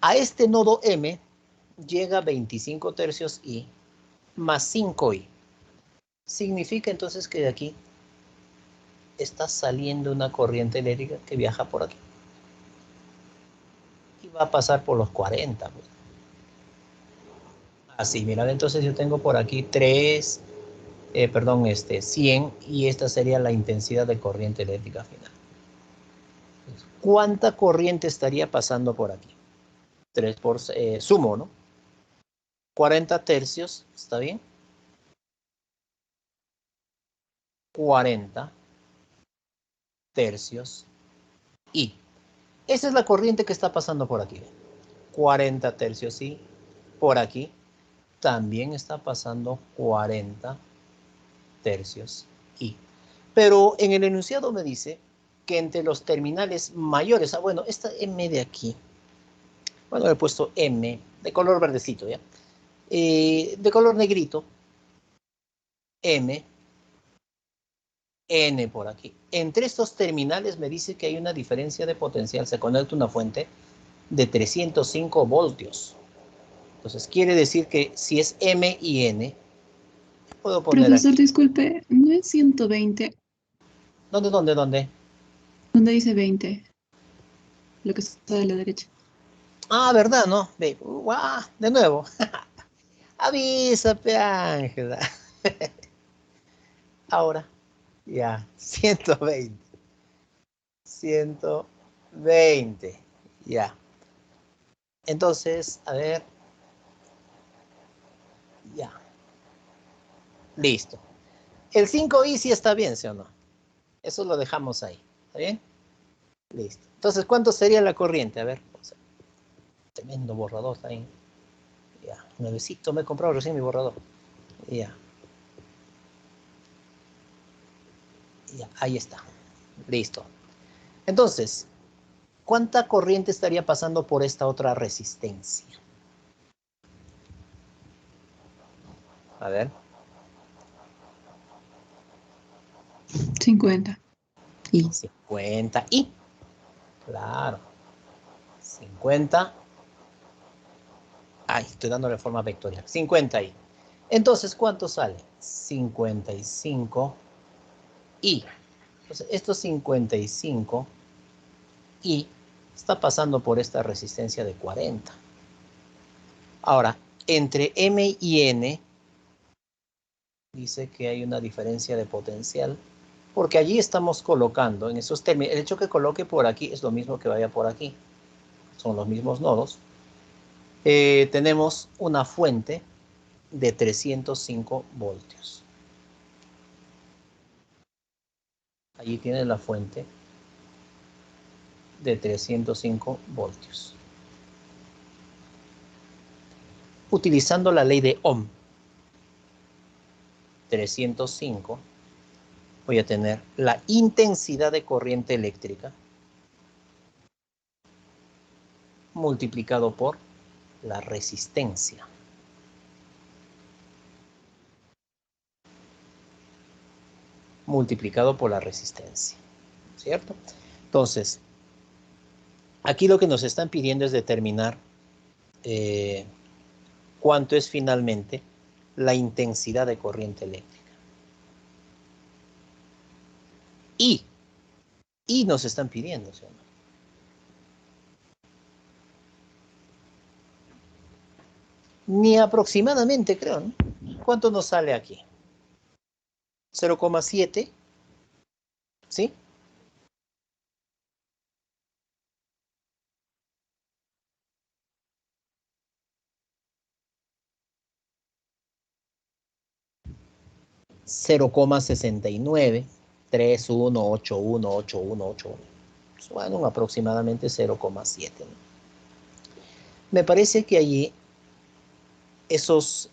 A este nodo M llega 25 tercios I más 5i. Significa entonces que de aquí está saliendo una corriente eléctrica que viaja por aquí. Y va a pasar por los 40. Pues. Así, mirad, entonces yo tengo por aquí 100, y esta sería la intensidad de corriente eléctrica final. ¿Cuánta corriente estaría pasando por aquí? 3 por sumo, ¿no? 40 tercios, ¿está bien? 40 tercios I. Esa es la corriente que está pasando por aquí. 40 tercios I. Por aquí también está pasando 40 tercios I. Pero en el enunciado me dice que entre los terminales mayores, bueno, esta M de aquí, bueno, le he puesto M de color verdecito, ¿ya? De color negrito, M, N por aquí. Entre estos terminales me dice que hay una diferencia de potencial. Se conecta una fuente de 305 voltios. Entonces quiere decir que si es M y N, puedo poner Profesor, aquí. disculpe, ¿no es 120? ¿Dónde? ¿Dónde dice 20? Lo que está de la derecha. Ah, ¿verdad? ¿No? Ve, guau, de nuevo. Avísate, Ángela. Ahora, ya, 120. 120. Ya. Entonces, a ver. Ya. Listo. El 5i sí está bien, ¿sí o no? Eso lo dejamos ahí. ¿Está bien? Listo. Entonces, ¿cuánto sería la corriente? A ver. Tremendo borrador está ahí. Ya. Nuevecito, me he comprado recién mi borrador. Ya. Ya, ahí está. Listo. Entonces, ¿cuánta corriente estaría pasando por esta otra resistencia? A ver. 50. Y 50i. Claro. 50. Ay, estoy dándole forma vectorial. 50i. Entonces, ¿cuánto sale? 55i. Entonces, estos 55i está pasando por esta resistencia de 40. Ahora, entre M y N, dice que hay una diferencia de potencial, porque allí estamos colocando, en esos términos, el hecho que coloque por aquí es lo mismo que vaya por aquí. Son los mismos nodos. Tenemos una fuente de 305 voltios. Allí tiene la fuente de 305 voltios. Utilizando la ley de Ohm, 305, voy a tener la intensidad de corriente eléctrica multiplicado por la resistencia. Multiplicado por la resistencia. ¿Cierto? Entonces, aquí lo que nos están pidiendo es determinar cuánto es finalmente la intensidad de corriente eléctrica. Y nos están pidiendo, ¿sí o no? Ni aproximadamente, creo, ¿no? ¿Cuánto nos sale aquí? 0,7, ¿sí? .69, 31818181. Bueno, aproximadamente 0,7. ¿no? Me parece que allí esos,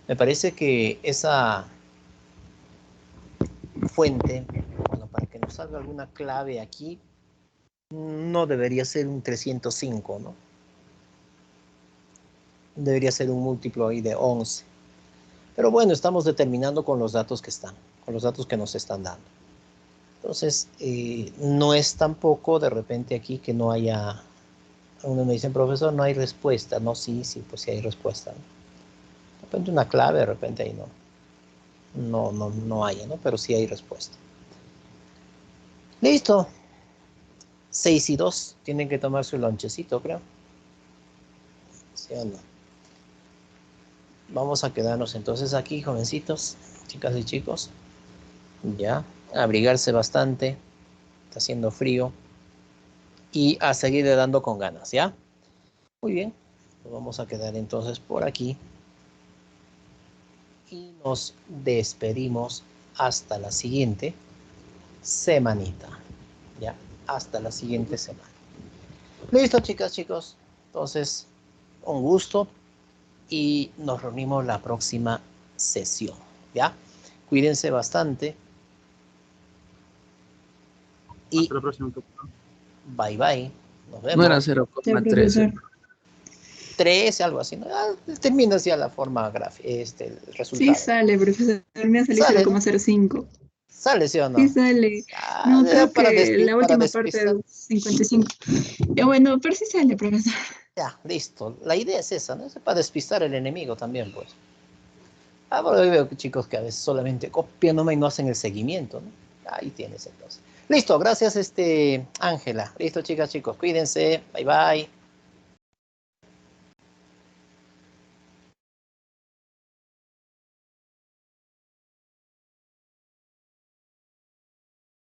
me parece que esa fuente, bueno, para que nos salga alguna clave aquí, no debería ser un 305, ¿no? Debería ser un múltiplo ahí de 11. Pero bueno, estamos determinando con los datos que están, con los datos que nos están dando. Entonces, no es tampoco de repente aquí que no haya, uno me dice, profesor, no hay respuesta. No, sí, pues sí hay respuesta. ¿no? De repente una clave, de repente ahí no haya, ¿no? Pero sí hay respuesta. Listo. 6 y 2 tienen que tomar su lonchecito, creo. ¿Sí o no? Vamos a quedarnos entonces aquí, jovencitos, chicas y chicos. Ya, abrigarse bastante. Está haciendo frío. Y a seguirle dando con ganas, ¿ya? Muy bien. Nos vamos a quedar entonces por aquí. Y nos despedimos hasta la siguiente semanita. ¿Ya? Hasta la siguiente semana. Listo, chicas, chicos. Entonces, un gusto. Y nos reunimos la próxima sesión. ¿Ya? Cuídense bastante. Y Hasta la próxima. bye bye. Nos No era vemos. ya, 0,13. profesor. 13, algo así, ¿no? Termina así a la forma gráfica, el Sí resultado. sale, profesor. Me ha salido Sale, ¿no? 0,05. ¿Sale, sí o Sí no? sale. Ah, No, creo para, que la para última parte despistar. es 55. Bueno, pero sí sale, profesor. Ya, listo. La idea es esa, ¿no? Es para despistar al enemigo también, pues. Bueno, yo veo que chicos que a veces solamente copian nomás y no hacen el seguimiento, ¿no? Ahí tienes entonces. Listo, gracias, Ángela. Listo, chicas, chicos, cuídense. Bye, bye.